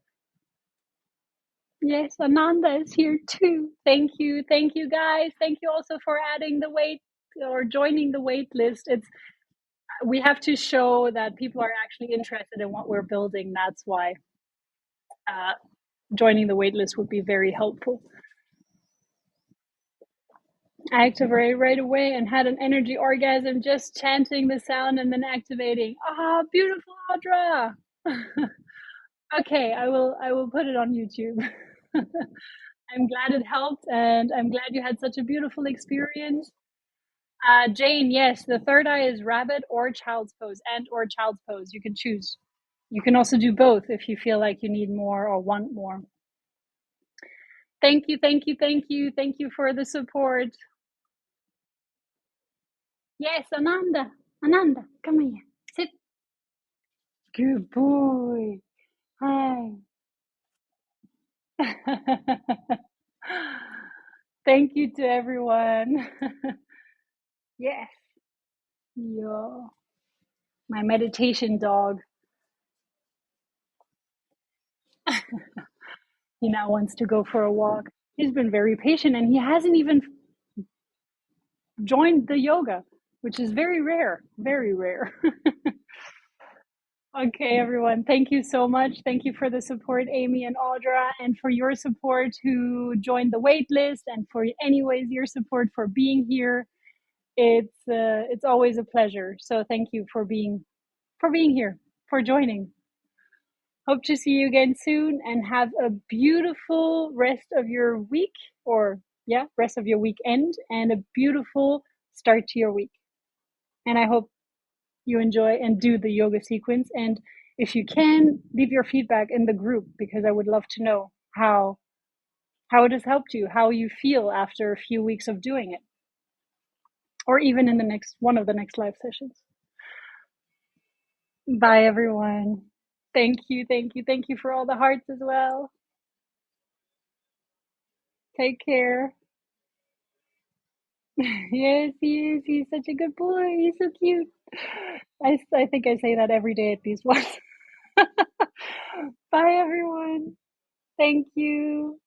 Yes, Ananda is here too. Thank you. Thank you, guys. Thank you also for adding the wait or joining the wait list. We have to show that people are actually interested in what we're building. That's why joining the wait list would be very helpful. I activated right away and had an energy orgasm just chanting the sound and then activating. Ah, beautiful, Audra. Okay, I will put it on YouTube. I'm glad it helped, and I'm glad you had such a beautiful experience. Jane, yes, the third eye is rabbit or child's pose, and or child's pose. You can choose. You can also do both if you feel like you need more or want more. Thank you, thank you, thank you, thank you for the support. Yes, Ananda, Ananda, come here, sit. Good boy. Hi. Thank you to everyone. Yes. Yo, my meditation dog. He now wants to go for a walk. He's been very patient and he hasn't even joined the yoga, which is very rare, very rare. Okay, everyone. Thank you so much. Thank you for the support, Amy and Audra, and for your support who joined the wait list, and for anyways your support for being here. It's always a pleasure. So thank you for being here, for joining. Hope to see you again soon, and have a beautiful rest of your week, or yeah, rest of your weekend, and a beautiful start to your week. And I hope you enjoy and do the yoga sequence. And if you can, leave your feedback in the group, because I would love to know how it has helped you, how you feel after a few weeks of doing it, or even in the next one of the next live sessions. Bye, everyone. Thank you, thank you, thank you for all the hearts as well. Take care. Yes, he is. He's such a good boy. He's so cute. I think I say that every day at least once. Bye, everyone. Thank you.